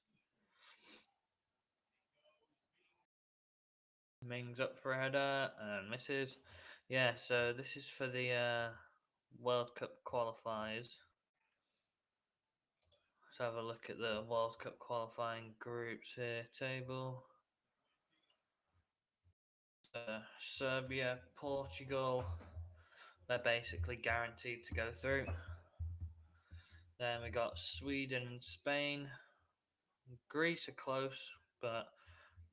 Mings up for a header and misses. Yeah, so this is for the World Cup qualifiers. Let's have a look at the World Cup qualifying groups here. Table. Serbia, Portugal. They're basically guaranteed to go through. Then we got Sweden and Spain. Greece are close, but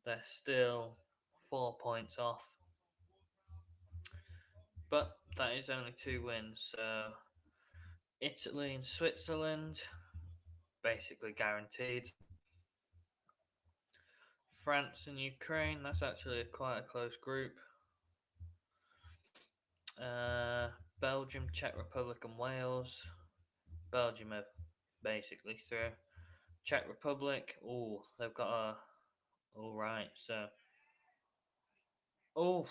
they're still 4 points off. But that is only 2 wins. So Italy and Switzerland, basically guaranteed. France and Ukraine, that's actually quite a close group. Belgium, Czech Republic, and Wales. Belgium are basically through. Czech Republic, they've got a. All right, so. Oh,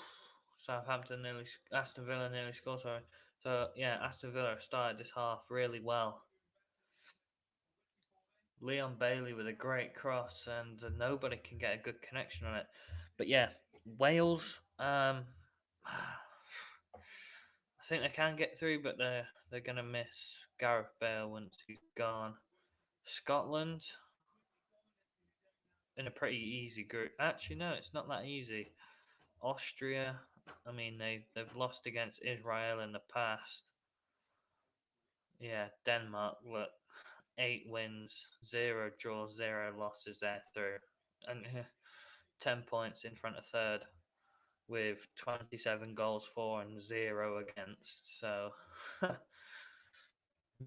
Aston Villa nearly scored. Sorry. So yeah, Aston Villa started this half really well. Leon Bailey with a great cross, and nobody can get a good connection on it. But yeah, Wales. I think they can get through, but they're gonna miss Gareth Bale once he's gone. Scotland in a pretty easy group. Actually, no, it's not that easy. Austria. I mean, they've lost against Israel in the past. Yeah, Denmark. Look, 8 wins, 0 draws, 0 losses. They're through, and 10 points in front of third, with 27 goals for and 0 against. So,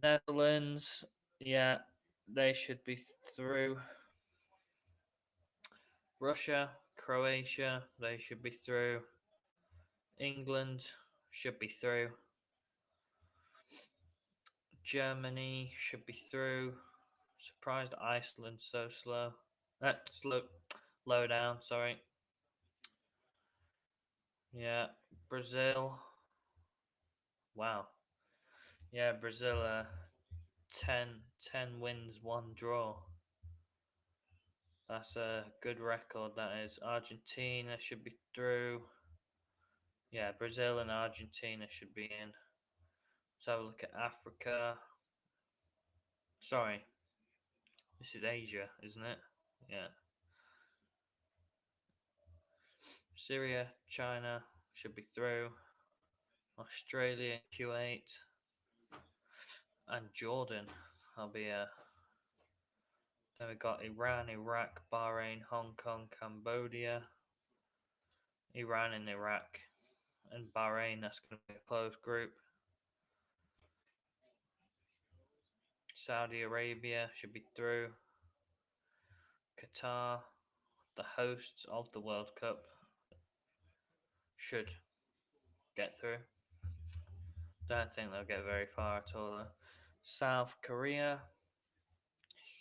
Netherlands, they should be through. Russia, Croatia, they should be through. England should be through. Germany should be through. Surprised Iceland's so slow. Slow, low down. Sorry. Yeah, Brazil. Wow. Yeah, Brazil. 10 wins, one draw. That's a good record. That is. Argentina should be through. Yeah, Brazil and Argentina should be in. Let's have a look at Africa. Sorry, this is Asia, isn't it? Yeah. Syria, China should be through. Australia, Kuwait, and Jordan. That'll be a. Then we got Iran, Iraq, Bahrain, Hong Kong, Cambodia. Iran and Iraq and Bahrain. That's going to be a close group. Saudi Arabia should be through. Qatar, the hosts of the World Cup, should get through. Don't think they'll get very far at all. Though. South Korea,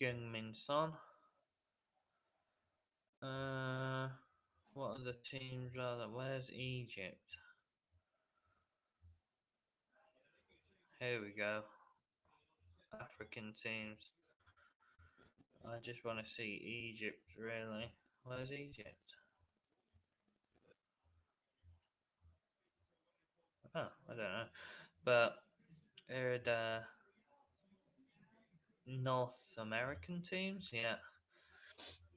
Heung-min Son. What are the teams? Where's Egypt? Here we go. African teams. I just want to see Egypt, really. Where's Egypt? Oh, I don't know. But here are the North American teams. Yeah.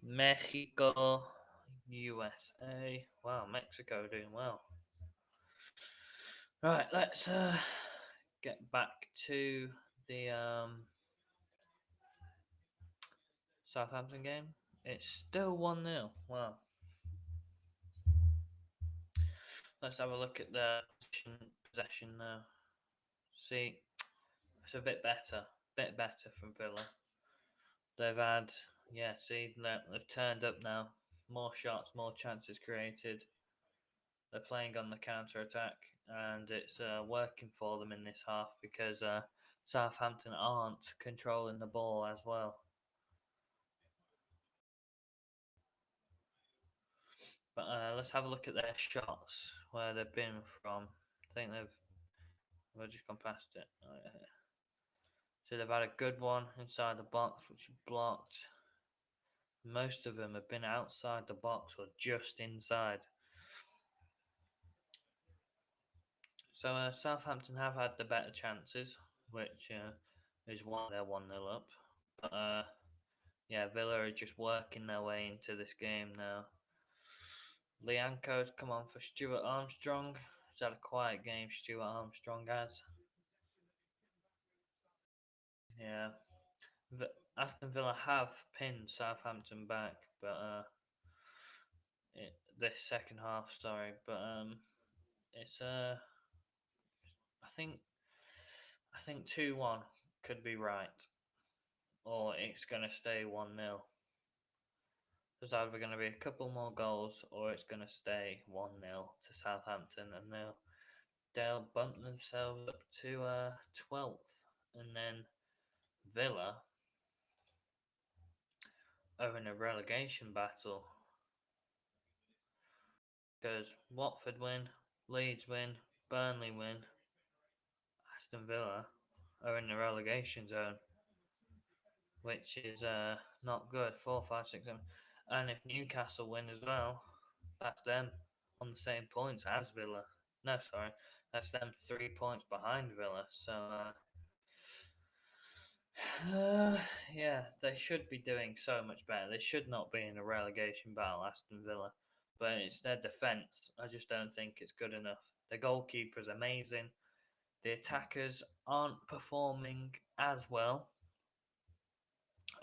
Mexico, USA. Wow, Mexico doing well. Right, let's get back to the Southampton game. It's still 1-0. Wow. Let's have a look at the possession now. See, it's a bit better from Villa. They've had, yeah, see, they've turned up now. More shots, more chances created. They're playing on the counter attack, and it's working for them in this half because Southampton aren't controlling the ball as well. But let's have a look at their shots, where they've been from. I think we've just gone past it. So they've had a good one inside the box, which is blocked. Most of them have been outside the box or just inside. So Southampton have had the better chances, which is why they're 1-0 up. But yeah, Villa are just working their way into this game now. Lianco's come on for Stuart Armstrong. He's had a quiet game, Stuart Armstrong has. Yeah. Aston Villa have pinned Southampton back, but this second half, sorry, but it's I think 2-1 could be right, or it's gonna stay 1-0. There's either going to be a couple more goals, or it's going to stay 1-0 to Southampton, and they'll bump themselves up to 12th, and then Villa are in a relegation battle because Watford win, Leeds win, Burnley win, Aston Villa are in the relegation zone, which is not good. 4, 5, 6, 7. And if Newcastle win as well, that's them on the same points as Villa. No, sorry, that's them 3 points behind Villa. So, yeah, they should be doing so much better. They should not be in a relegation battle, Aston Villa. But it's their defence. I just don't think it's good enough. The goalkeeper's amazing. The attackers aren't performing as well.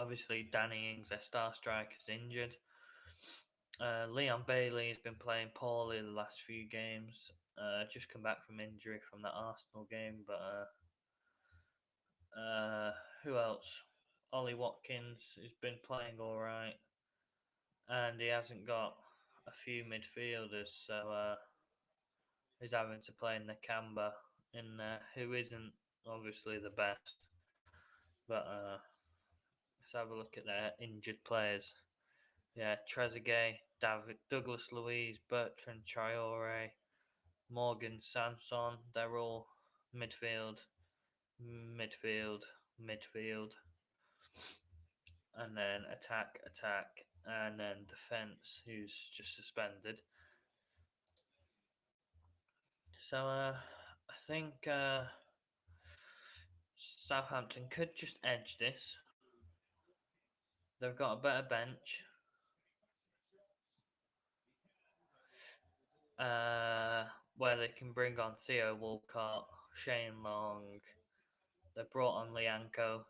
Obviously, Danny Ings, their star striker, is injured. Leon Bailey has been playing poorly the last few games. Just come back from injury from the Arsenal game, but who else? Ollie Watkins has been playing all right, and he hasn't got a few midfielders, so he's having to play Nakamba in there, who isn't obviously the best. But let's have a look at their injured players. Yeah, Trezeguet, David, Douglas Luiz, Bertrand Traore, Morgan Sanson. They're all midfield, midfield, midfield, and then attack, attack, and then defense, who's just suspended. So I think Southampton could just edge this. They've got a better bench. Uh, where they can bring on Theo Walcott, Shane Long. They brought on Lianco.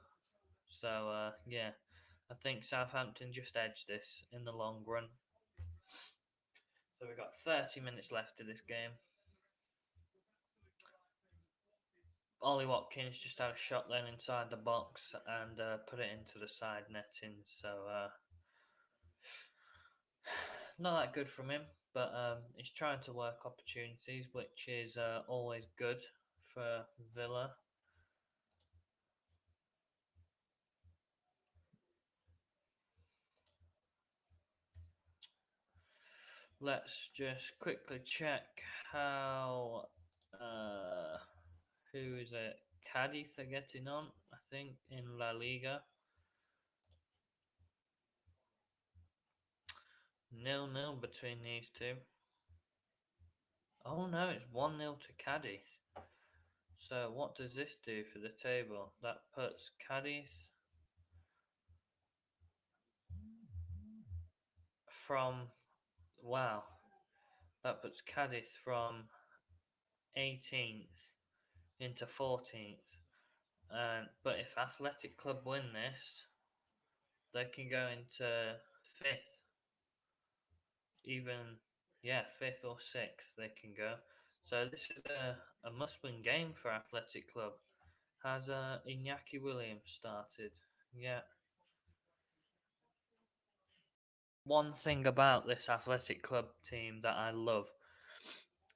So yeah, I think Southampton just edged this in the long run. So we've got 30 minutes left of this game. Ollie Watkins just had a shot then inside the box and put it into the side netting. So not that good from him, but he's trying to work opportunities, which is always good for Villa. Let's just quickly check how who is it? Cadiz are getting on, I think, in La Liga. 0-0 between these two. Oh no, it's 1-0 to Cadiz. So what does this do for the table? That puts Cadiz from wow. That puts Cadiz from 18th into 14th. And but if Athletic Club win this, they can go into 5th. Even yeah, 5th or 6th they can go. So this is a must-win game for Athletic Club. Has Iñaki Williams started? Yeah. One thing about this Athletic Club team that I love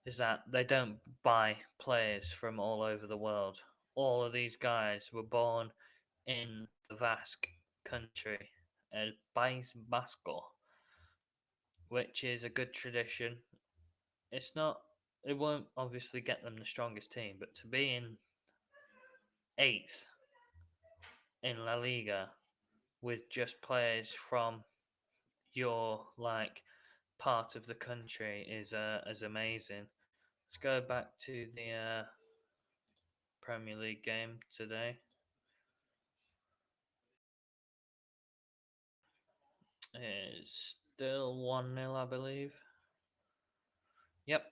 is that they don't buy players from all over the world. All of these guys were born in the Basque country, El País Vasco, which is a good tradition. It's not, it won't obviously get them the strongest team, but to be in 8th in La Liga with just players from your like part of the country is amazing. Let's go back to the Premier League game today. It's still 1-0, I believe. Yep.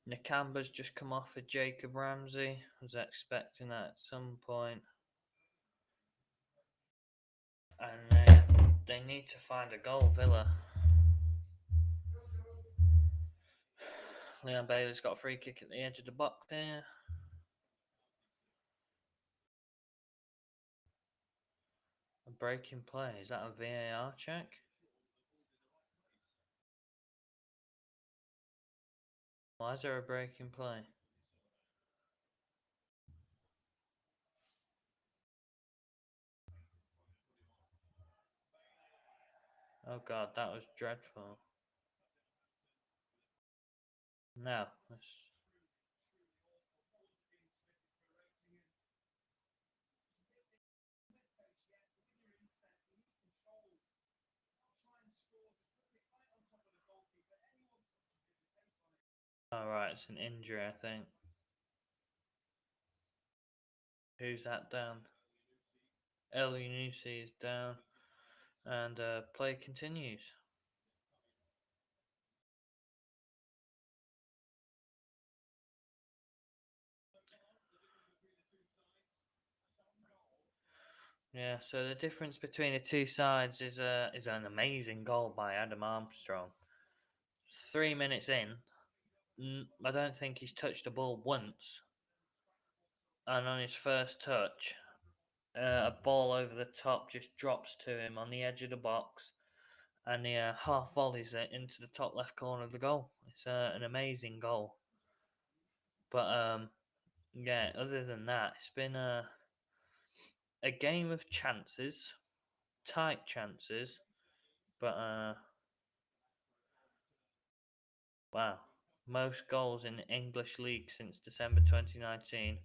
Nakamba's just come off for Jacob Ramsey. Was expecting that at some point. And they need to find a goal, Villa. Leon Bailey's got a free kick at the edge of the box there. A breaking play. Is that a VAR check? Why is there a breaking play? Oh god, that was dreadful. No, let's... Oh right, it's an injury, I think. Who's that down? El Yunusi is down, and play continues. Yeah, so the difference between the two sides is an amazing goal by Adam Armstrong. 3 minutes in, I don't think he's touched the ball once, and on his first touch, a ball over the top just drops to him on the edge of the box, and he half volleys it into the top left corner of the goal. It's an amazing goal. But yeah, other than that, it's been a game of chances, tight chances, but wow, most goals in the English league since December 2019.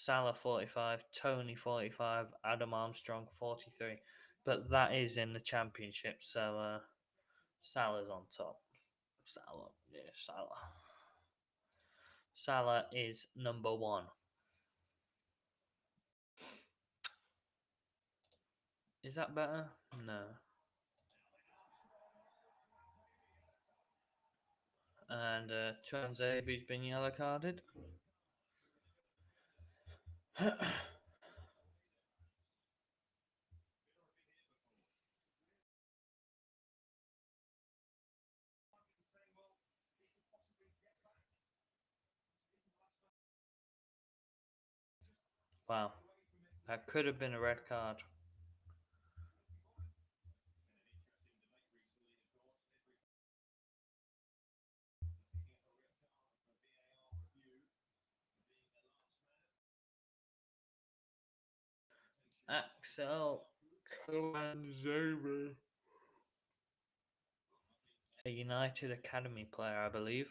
Salah 45, Tony 45, Adam Armstrong 43. But that is in the championship, so Salah's on top. Salah, yeah, Salah. Salah is number one. Is that better? No. And Tuanzebe's been yellow carded. Wow, that could have been a red card. Axel Tuanzebe, a United Academy player, I believe.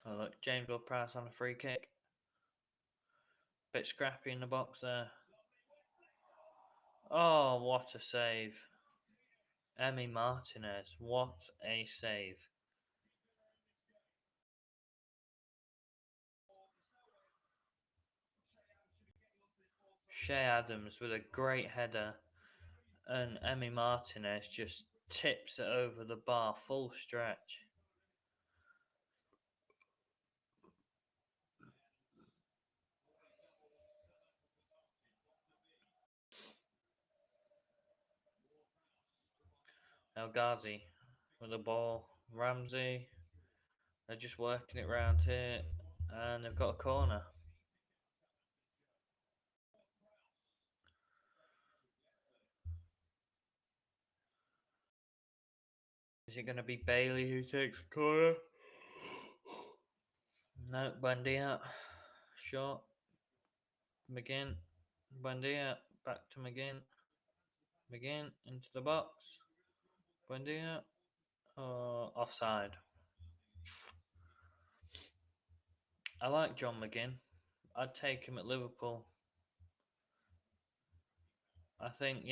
Oh look, James Ward-Prowse on a free kick. Bit scrappy in the box there. Oh, what a save. Emi Martinez, what a save. Shea Adams with a great header, and Emi Martinez just tips it over the bar full stretch. El Ghazi with the ball. Ramsey, they're just working it round here, and they've got a corner. Is it going to be Bailey who takes the corner? No, Buendia. Short. McGinn. Buendia. Back to McGinn. McGinn into the box. Buendia. Offside. I like John McGinn. I'd take him at Liverpool. I think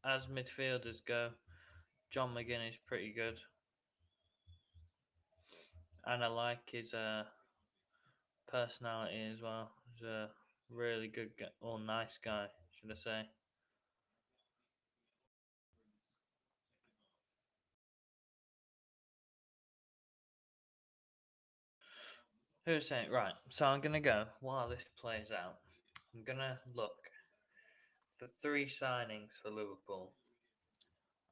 as midfielders go, John McGinn is pretty good. And I like his personality as well. He's a really good guy, or nice guy, should I say. Who's saying? Right, so I'm going to go, while this plays out, I'm going to look for three signings for Liverpool.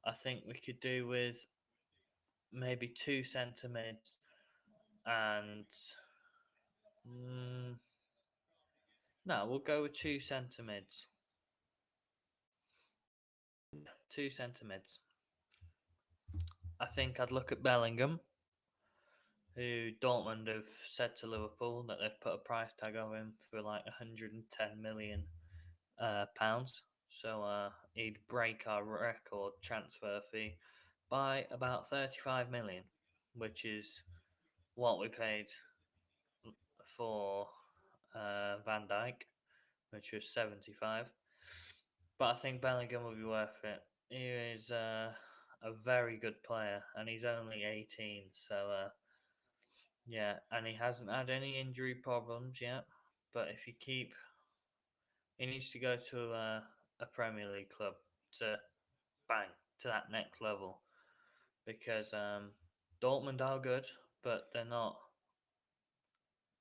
I think we could do with maybe two centre mids and. No, we'll go with two centre mids. Two centre mids. I think I'd look at Bellingham, who Dortmund have said to Liverpool that they've put a price tag on him for like 110 million pounds. So he'd break our record transfer fee by about 35 million, which is what we paid for Van Dijk, which was 75. But I think Bellingham will be worth it. He is a very good player, and he's only 18. So yeah, and he hasn't had any injury problems yet. But if you keep, he needs to go to a Premier League club to bang to that next level, because Dortmund are good, but they're not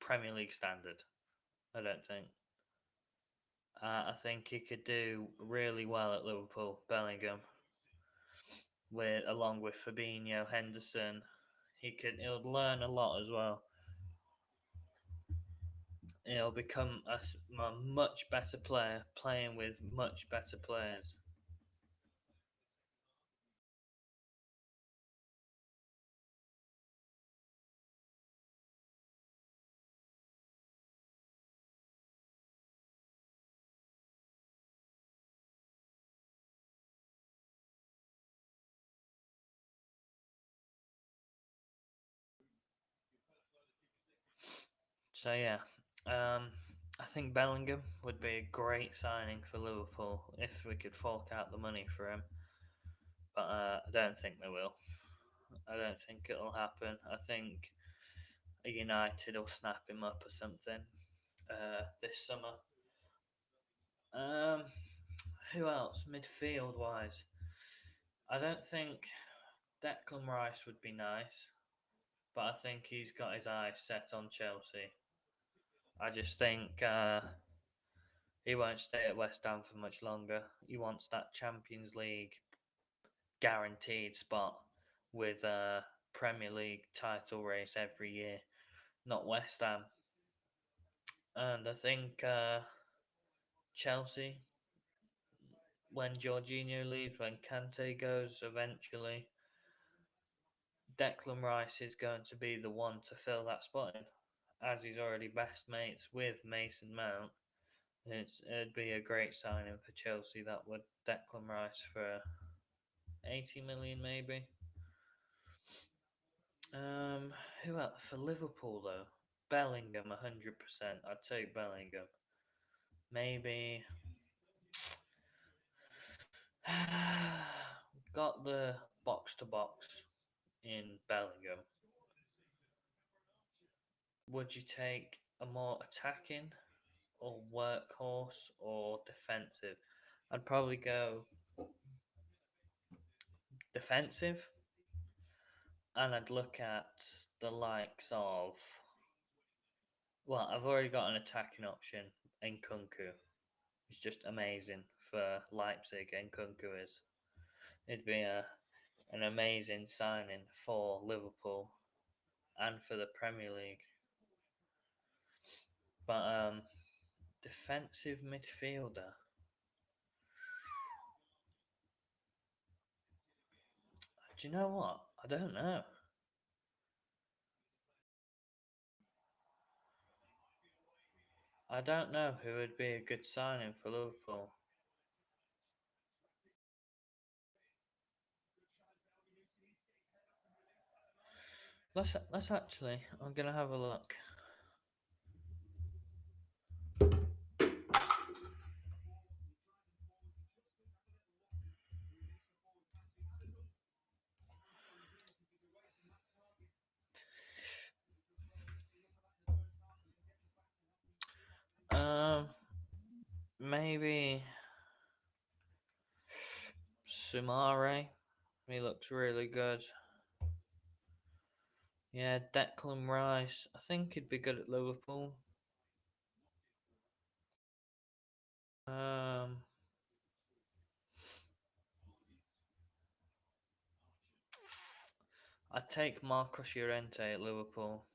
Premier League standard. I don't think. I think he could do really well at Liverpool, Bellingham, with along with Fabinho, Henderson. He'll learn a lot as well. He'll become a much better player playing with much better players. So yeah, um, I think Bellingham would be a great signing for Liverpool if we could fork out the money for him. But I don't think they will. I don't think it'll happen. I think United will snap him up or something this summer. Um, who else? Midfield wise, I don't think Declan Rice would be nice, but I think he's got his eyes set on Chelsea. I just think he won't stay at West Ham for much longer. He wants that Champions League guaranteed spot with a Premier League title race every year, not West Ham. And I think Chelsea, when Jorginho leaves, when Kante goes eventually, Declan Rice is going to be the one to fill that spot in, as he's already best mates with Mason Mount. It'd be a great signing for Chelsea. That would Declan Rice for 80 million maybe. Um, who else for Liverpool though? Bellingham, 100%. I'd take Bellingham. Maybe got the box to box in Bellingham. Would you take a more attacking or workhorse or defensive? I'd probably go defensive, and I'd look at the likes of. Well, I've already got an attacking option in Kunku. He's just amazing for Leipzig, and Kunku is. It'd be an amazing signing for Liverpool and for the Premier League. But defensive midfielder. Do you know what? I don't know. I don't know who would be a good signing for Liverpool. Let's actually. I'm gonna have a look. Um, maybe Sumare. He looks really good. Yeah, Declan Rice. I think he'd be good at Liverpool. Um, I'd take Marcos Llorente at Liverpool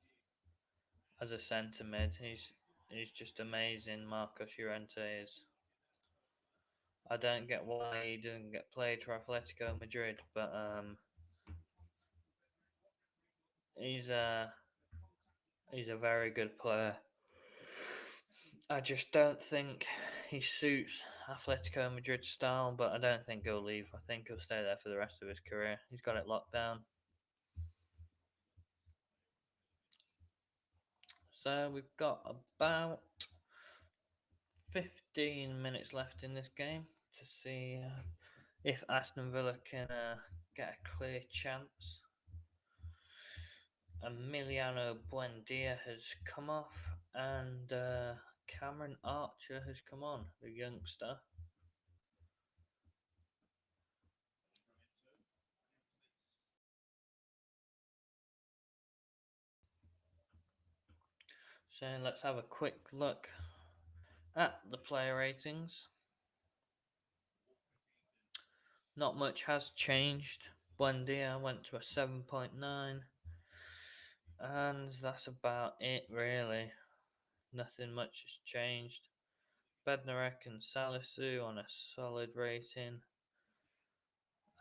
as a centre mid. He's just amazing. Marcos Llorente is. I don't get why he doesn't get played for Atletico Madrid, but he's a he's a very good player. I just don't think he suits Atletico Madrid's style, but I don't think he'll leave. I think he'll stay there for the rest of his career. He's got it locked down. So we've got about 15 minutes left in this game to see if Aston Villa can get a clear chance. Emiliano Buendia has come off, and Cameron Archer has come on, the youngster. So let's have a quick look at the player ratings. Not much has changed. Buendia went to a 7.9, and that's about it, really. Nothing much has changed. Bednarek and Salisu on a solid rating.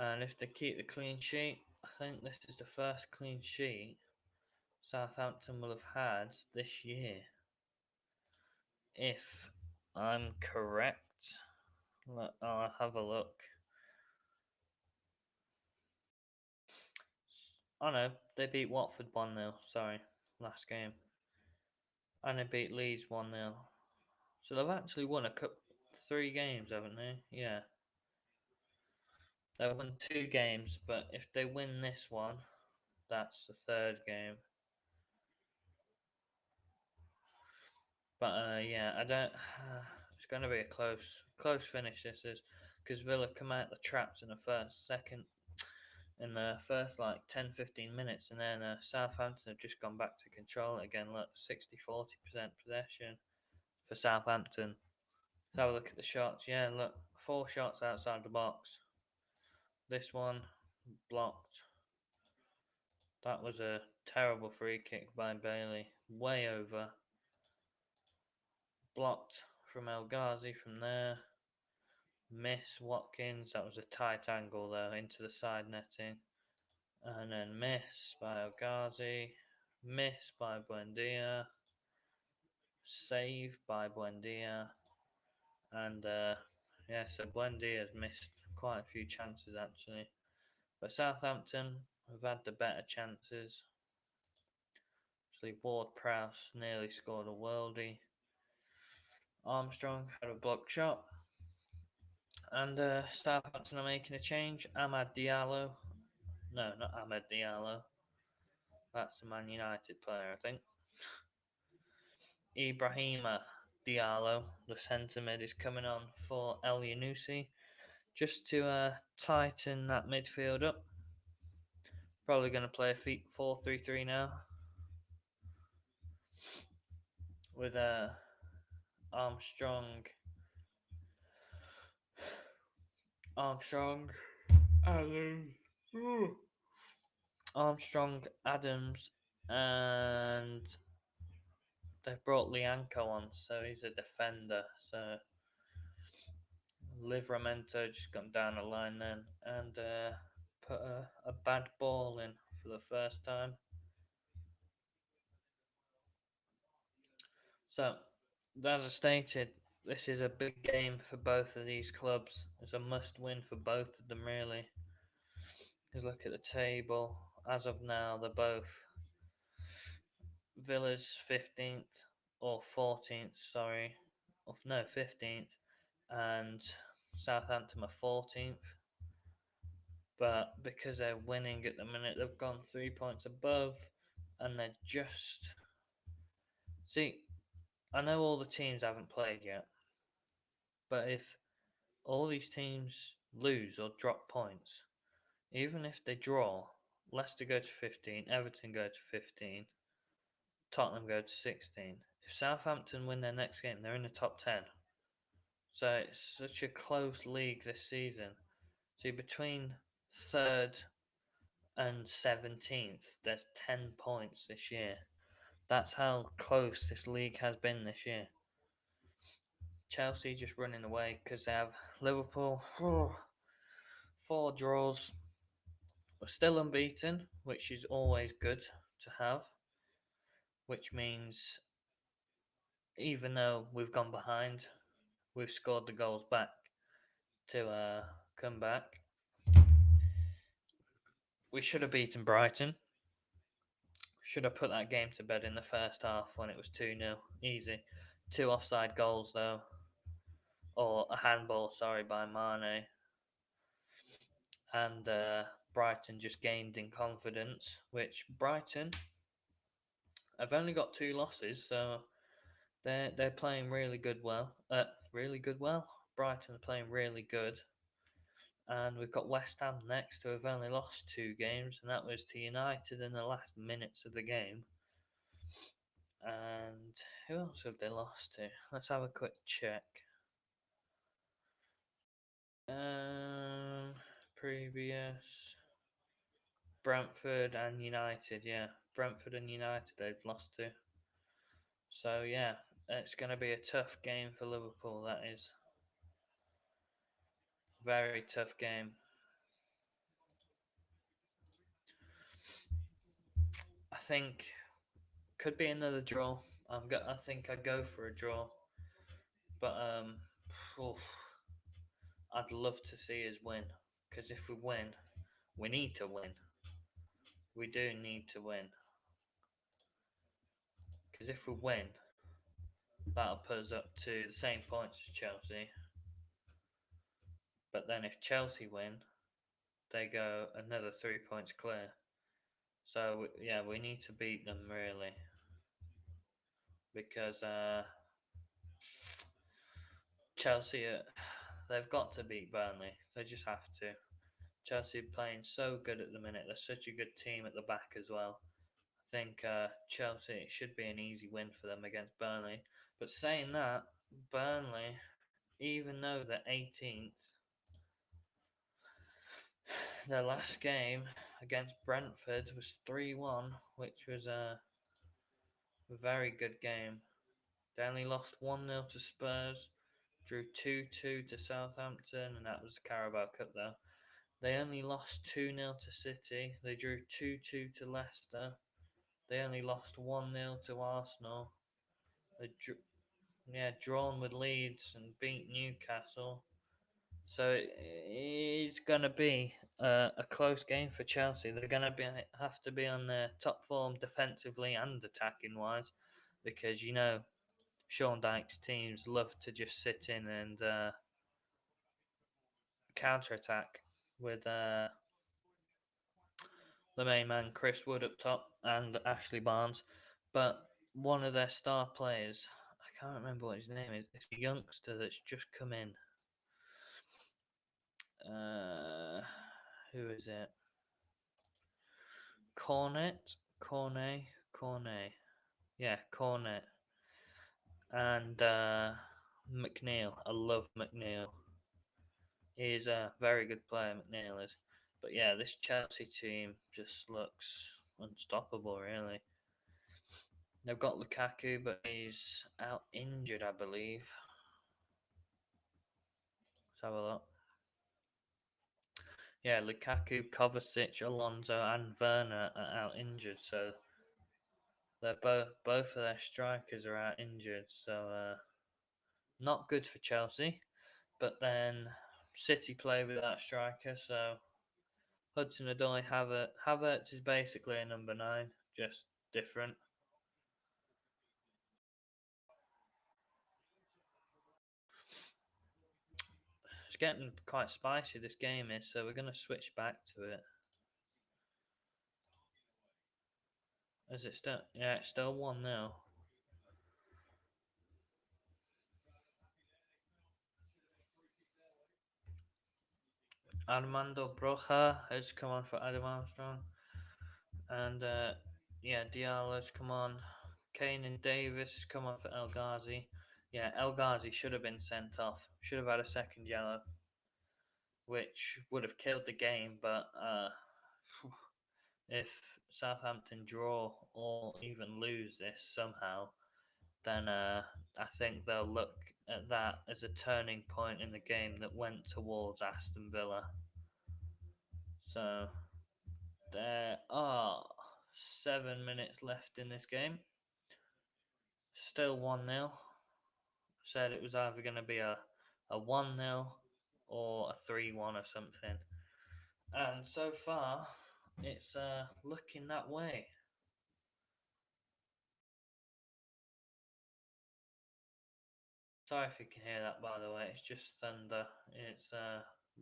And if they keep the clean sheet, I think this is the first clean sheet Southampton will have had this year. If I'm correct, I'll have a look. Oh no, they beat Watford 1-0, sorry, last game. And they beat Leeds 1-0. So they've actually won 3 games, haven't they? Yeah. They've won 2 games, but if they win this one, that's the third game. But yeah, I don't. It's going to be a close finish. This is because Villa come out the traps in the first like 10, 15 minutes, and then Southampton have just gone back to control it again. Look, 60-40% possession for Southampton. Let's have a look at the shots. Yeah, look, 4 shots outside the box. This one blocked. That was a terrible free kick by Bailey. Way over. Blocked from El Ghazi from there. Miss Watkins. That was a tight angle though into the side netting. And then miss by El Ghazi. Miss by Buendia. Save by Buendia. And yeah, so Buendia has missed quite a few chances actually. But Southampton have had the better chances. Actually, Ward Prowse nearly scored a worldie. Armstrong had a blocked shot. And Southampton are making a change. Amad Diallo. No, not Ahmed Diallo. That's a Man United player, I think. Ibrahima Diallo, the centre mid, is coming on for El Yunusi just to tighten that midfield up. Probably going to play a 4-3-3 now with Armstrong, Adams, Armstrong, Adams, and they brought Lianco on, so he's a defender. So Livramento just got down the line then and put a bad ball in for the first time. So, as I stated, this is a big game for both of these clubs. It's a must win for both of them, really. Because look at the table. As of now, they're both Villa's 15th or 14th, sorry. No, 15th. And Southampton are 14th. But because they're winning at the minute, they've gone 3 points above. And they're just. See, I know all the teams haven't played yet. But if all these teams lose or drop points, even if they draw, Leicester go to 15, Everton go to 15, Tottenham go to 16. If Southampton win their next game, they're in the top 10. So it's such a close league this season. See, between 3rd and 17th, there's 10 points this year. That's how close this league has been this year. Chelsea just running away because they have Liverpool, 4 draws, but still unbeaten, which is always good to have. Which means even though we've gone behind, we've scored the goals back to come back. We should have beaten Brighton. Should have put that game to bed in the first half when it was 2-0. Easy. 2 offside goals, though. Or a handball, sorry, by Mane. And Brighton just gained in confidence, which Brighton have only got 2 losses, so they're playing really good. Really good. Brighton are playing really good, and we've got West Ham next, who have only lost 2 games, and that was to United in the last minutes of the game. And who else have they lost to? Let's have a quick check. Previous Brentford and United, yeah. Brentford and United they've lost to. So yeah, It's going to be a tough game for Liverpool. That is very tough game. I think could be another draw. I think I'd go for a draw, but oof, I'd love to see us win because if we win, we need to win. We do need to win because if we win, that'll put us up to the same points as Chelsea. But then if Chelsea win, they go another 3 points clear. So yeah, we need to beat them really because Chelsea, they've got to beat Burnley. They just have to. Chelsea playing so good at the minute. They're such a good team at the back as well. I think Chelsea, it should be an easy win for them against Burnley. But saying that, Burnley, even though they're 18th, their last game against Brentford was 3-1, which was a very good game. They only lost 1-0 to Spurs, drew 2-2 to Southampton, and that was the Carabao Cup though. They only lost 2-0 to City. They drew 2-2 to Leicester. They only lost 1-0 to Arsenal. They drawn with Leeds and beat Newcastle. So it's going to be a close game for Chelsea. They're going to have to be on their top form defensively and attacking wise, because Sean Dyche's teams love to just sit in and counter attack with the main man Chris Wood up top and Ashley Barnes. But one of their star players, I can't remember what his name is. It's a youngster that's just come in. Who is it? Cornet. Yeah, Cornet. And McNeil. I love McNeil. He's a very good player, McNeil is. But yeah, this Chelsea team just looks unstoppable, really. They've got Lukaku, but he's out injured, I believe. Let's have a look. Yeah, Lukaku, Kovacic, Alonso, and Werner are out injured, so they're both of their strikers are out injured. So not good for Chelsea. But then City play without striker, so Hudson-Odoi, Havertz is basically a number 9, just different. It's getting quite spicy, this game is, so we're going to switch back to it. Is it still? Yeah, it's still 1-0. Armando Broja has come on for Adam Armstrong. And yeah, Diallo's come on. Kane and Davis has come on for El Ghazi. Yeah, El Ghazi should have been sent off. Should have had a second yellow, which would have killed the game. But if Southampton draw or even lose this somehow, then I think they'll look at that as a turning point in the game that went towards Aston Villa. So there are 7 minutes left in this game. Still 1-0. Said it was either going to be a 1-0 or a 3-1 or something. And so far, it's looking that way. Sorry if you can hear that, by the way. It's just thunder. It's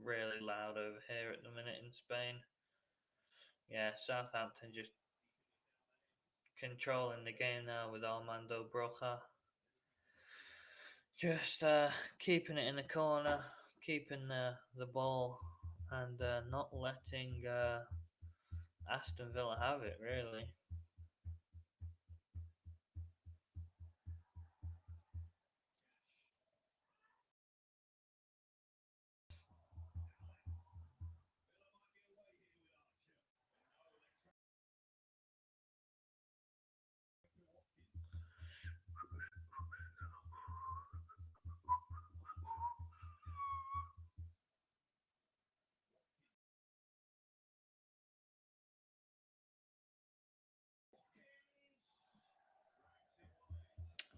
really loud over here at the minute in Spain. Yeah, Southampton just controlling the game now with Armando Broja. Just keeping it in the corner, keeping the ball, and not letting Aston Villa have it, really.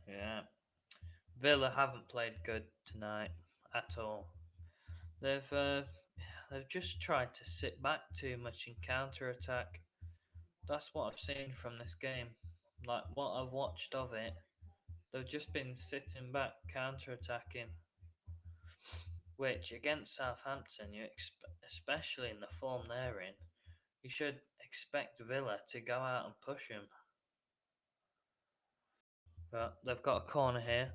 Yeah. Villa haven't played good tonight at all. They've uh, they've just tried to sit back too much and counter attack. That's what I've seen from this game. Like what I've watched of it, they've just been sitting back, counter attacking. Which against Southampton, especially in the form they're in, you should expect Villa to go out and push them. But they've got a corner here.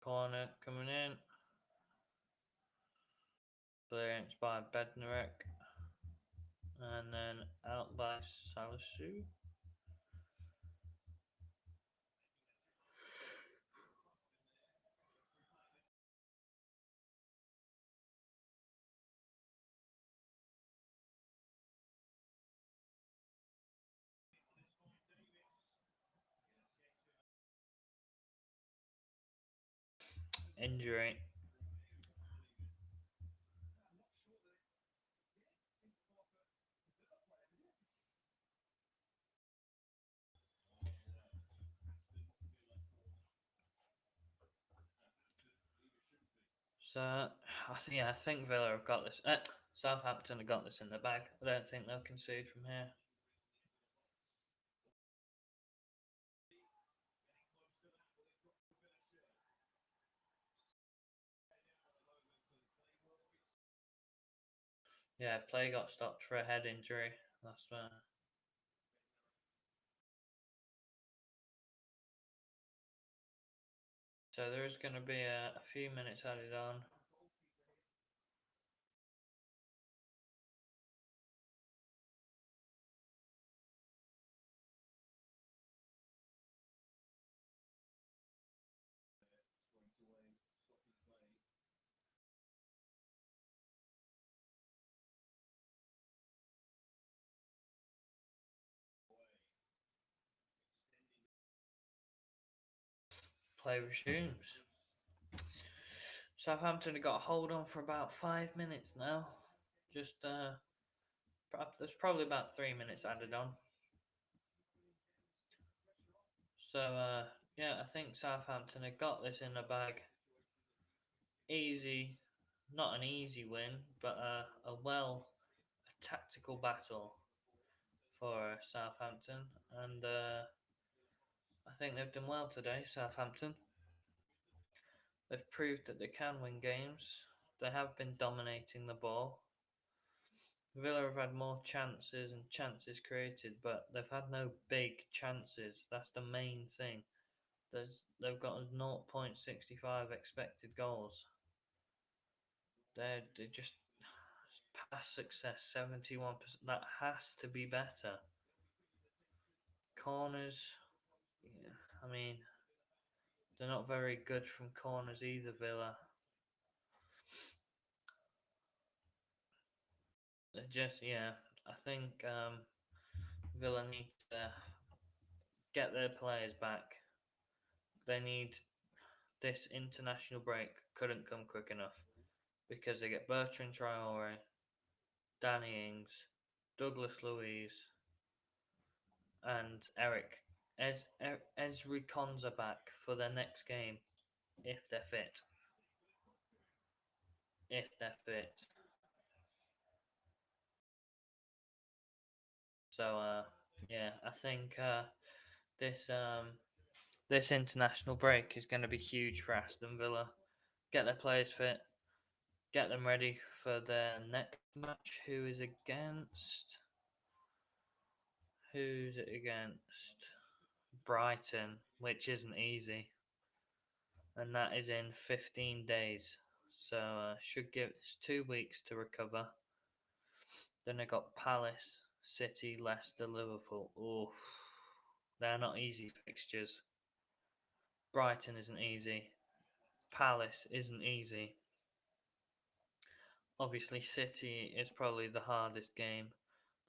Corner coming in. Clearance by Bednarek. And then out by Salisu. Injury. So I think Villa have got this. Southampton have got this in the bag. I don't think they'll concede from here. Yeah, play got stopped for a head injury. That's so there is going to be a few minutes added on. Play resumes. Southampton have got a hold on for about 5 minutes now. Just there's probably about 3 minutes added on. So yeah, I think Southampton have got this in the bag. Easy, not an easy win, but a tactical battle for Southampton, and I think they've done well today. Southampton. They've proved that they can win games. They have been dominating the ball. Villa have had more chances and chances created, but they've had no big chances. That's the main thing. They've got a 0.65 expected goals. They just pass success 71%. That has to be better. Corners, yeah, I mean they're not very good from corners either. Villa. They just yeah. I think Villa need to get their players back. They need this international break couldn't come quick enough because they get Bertrand Traore, Danny Ings, Douglas Luiz, and Esri Konza back for their next game if they're fit. If they're fit. So yeah, I think this this international break is going to be huge for Aston Villa. Get their players fit, get them ready for their next match. Who's it against? Brighton, which isn't easy, and that is in 15 days. So should give us 2 weeks to recover. Then they got Palace, City, Leicester, Liverpool. Oof, they're not easy fixtures. Brighton isn't easy. Palace isn't easy. Obviously, City is probably the hardest game.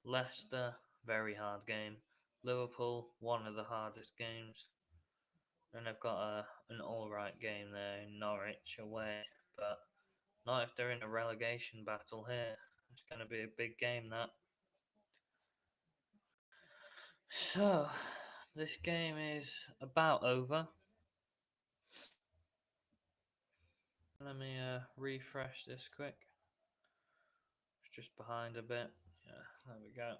Leicester, very hard game. Liverpool, one of the hardest games. And they've got an alright game there in Norwich away, but not if they're in a relegation battle here. It's going to be a big game, that. So, this game is about over. Let me refresh this quick. It's just behind a bit. Yeah, there we go.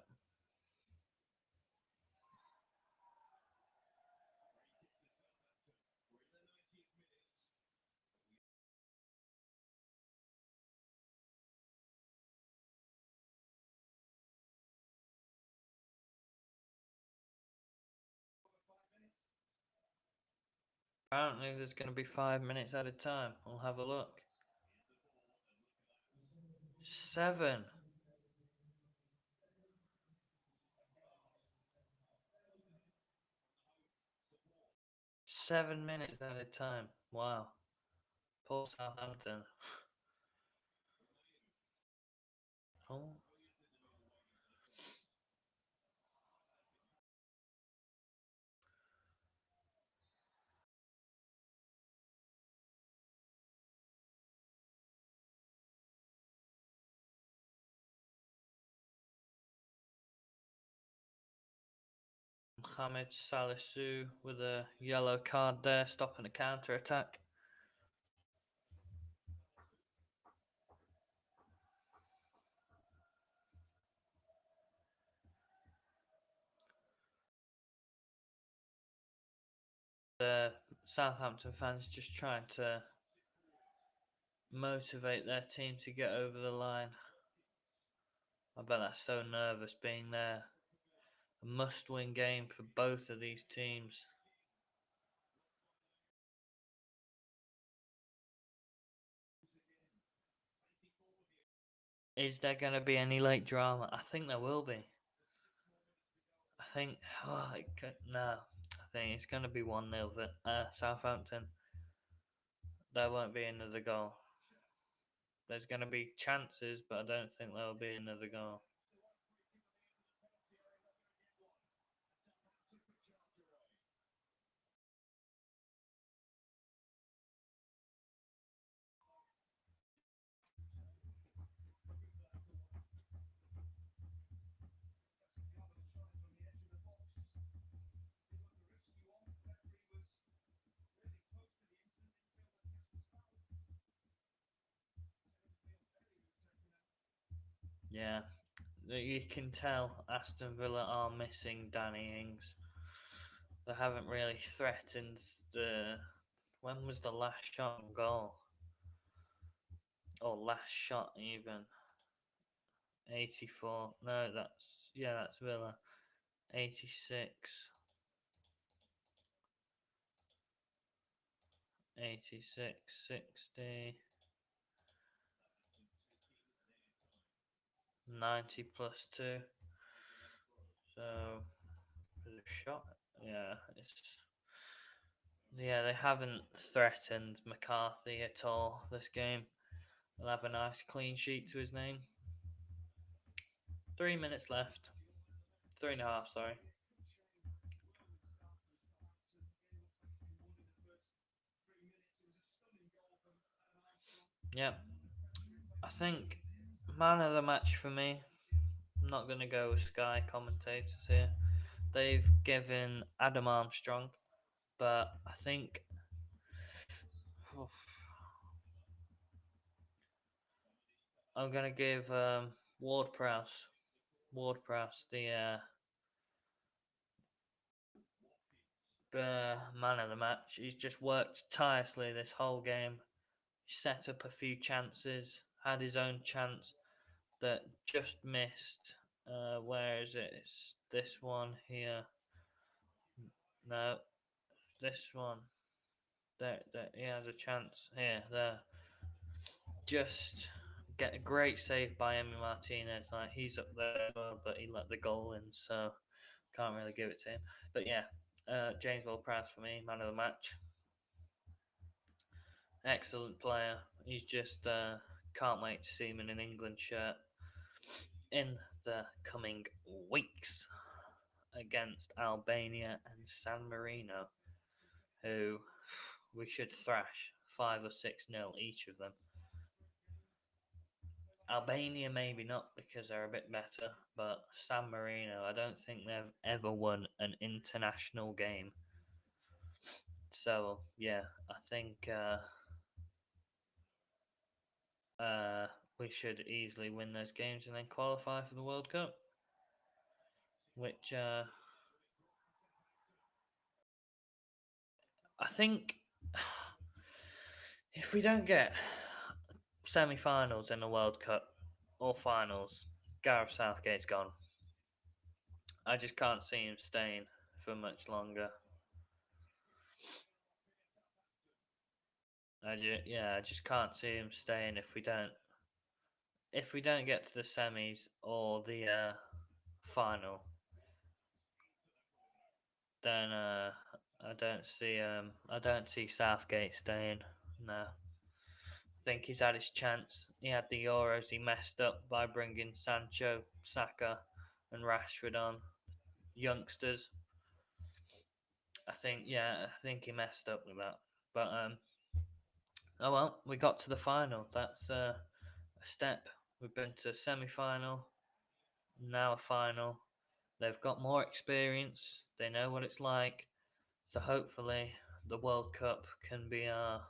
Apparently, there's going to be 5 minutes at a time. We'll have a look. 7. 7 minutes at a time. Wow. Poor Southampton. Oh. Mohamed Salisu with a yellow card there, stopping a counter attack. The Southampton fans just trying to motivate their team to get over the line. I bet that's so nervous being there. A must-win game for both of these teams. Is there going to be any late drama? I think there will be. I think, no. I think it's going to be 1-0 for Southampton. There won't be another goal. There's going to be chances, but I don't think there'll be another goal. Yeah, you can tell Aston Villa are missing Danny Ings. They haven't really threatened the. When was the last shot on goal? Or last shot even? 84. No, that's Villa. 86. 86, 60, 90 plus 2. So, is it shot? Yeah, they haven't threatened McCarthy at all this game. He'll have a nice clean sheet to his name. 3 minutes left. 3.5, sorry. Yeah, I think man of the match for me. I'm not going to go with Sky commentators here. They've given Adam Armstrong, but I think I'm going to give Ward Prowse. Ward Prowse, the man of the match. He's just worked tirelessly this whole game. Set up a few chances, had his own chance that just missed. Where is it? It's this one here. No, this one. There, he has a chance here. There, just get a great save by Emi Martinez. Like he's up there as well, but he let the goal in, so can't really give it to him. But yeah, James Ward-Prowse for me, man of the match. Excellent player. He's just can't wait to see him in an England shirt in the coming weeks. against Albania and San Marino, who we should thrash 5 or 6-0 each of them. Albania maybe not because they're a bit better, but San Marino, I don't think they've ever won an international game. So yeah, I think we should easily win those games and then qualify for the World Cup, which I think if we don't get semi-finals in the World Cup or finals, Gareth Southgate's gone. I just can't see him staying for much longer. I just can't see him staying if we don't get to the semis or the final. Then I don't see Southgate staying. No, I think he's had his chance. He had the Euros. He messed up by bringing Sancho, Saka, and Rashford on youngsters. I think he messed up with that. But oh well, we got to the final. That's a step. We've been to a semi-final, now a final. They've got more experience. They know what it's like. So hopefully the World Cup can be our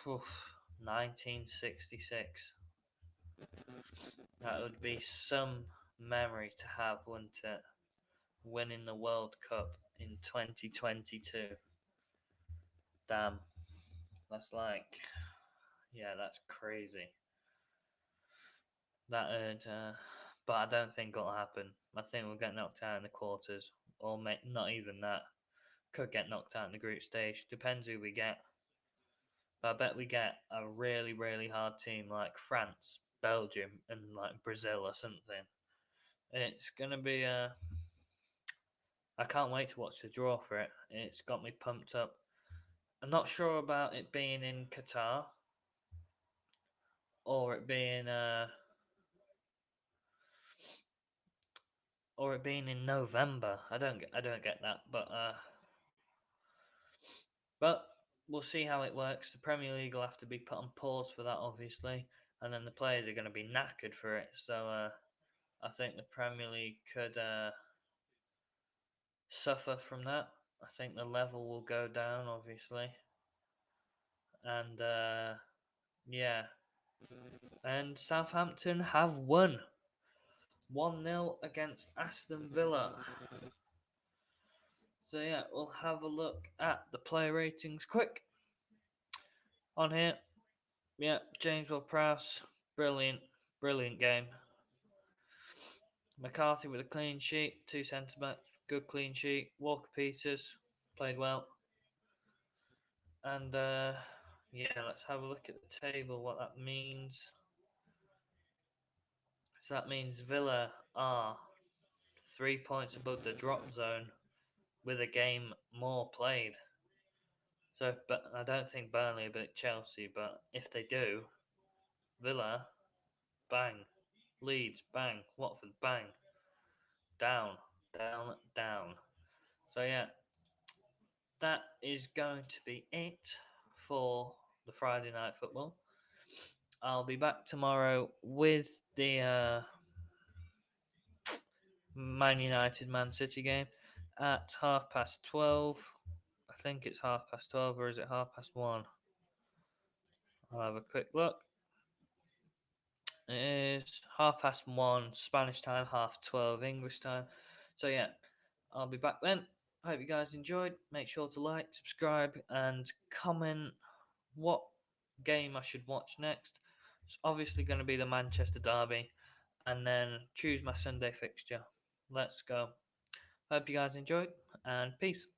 1966. That would be some memory to have, wouldn't it? Winning the World Cup in 2022. Damn. That's that's crazy. But I don't think it'll happen. I think we'll get knocked out in the quarters, or not even that. Could get knocked out in the group stage. Depends who we get. But I bet we get a really, really hard team like France, Belgium, and like Brazil or something. It's gonna be I can't wait to watch the draw for it. It's got me pumped up. I'm not sure about it being in Qatar or it being in November. I don't get that, but we'll see how it works. The Premier League will have to be put on pause for that, obviously, and then the players are going to be knackered for it. So I think the Premier League could suffer from that. I think the level will go down, obviously, and yeah. And Southampton have won 1-0 against Aston Villa. So yeah, we'll have a look at the player ratings quick on here. Yeah, James Ward-Prowse, brilliant game. McCarthy with a clean sheet, 2 centre backs, good clean sheet. Walker Peters played well, and let's have a look at the table. What that means. So that means Villa are 3 points above the drop zone with a game more played. So, but I don't think Burnley beat Chelsea. But if they do, Villa, bang. Leeds, bang. Watford, bang. Down, down, down. So yeah, that is going to be it for the Friday night football. I'll be back tomorrow with the Man United Man City game at 12:30. I think it's 12:30, or is it 1:30? I'll have a quick look. It is 1:30 Spanish time, 12:30 English time. So yeah, I'll be back then. I hope you guys enjoyed. Make sure to like, subscribe, and comment what game I should watch next. It's obviously going to be the Manchester Derby, and then choose my Sunday fixture. Let's go. Hope you guys enjoyed, and peace.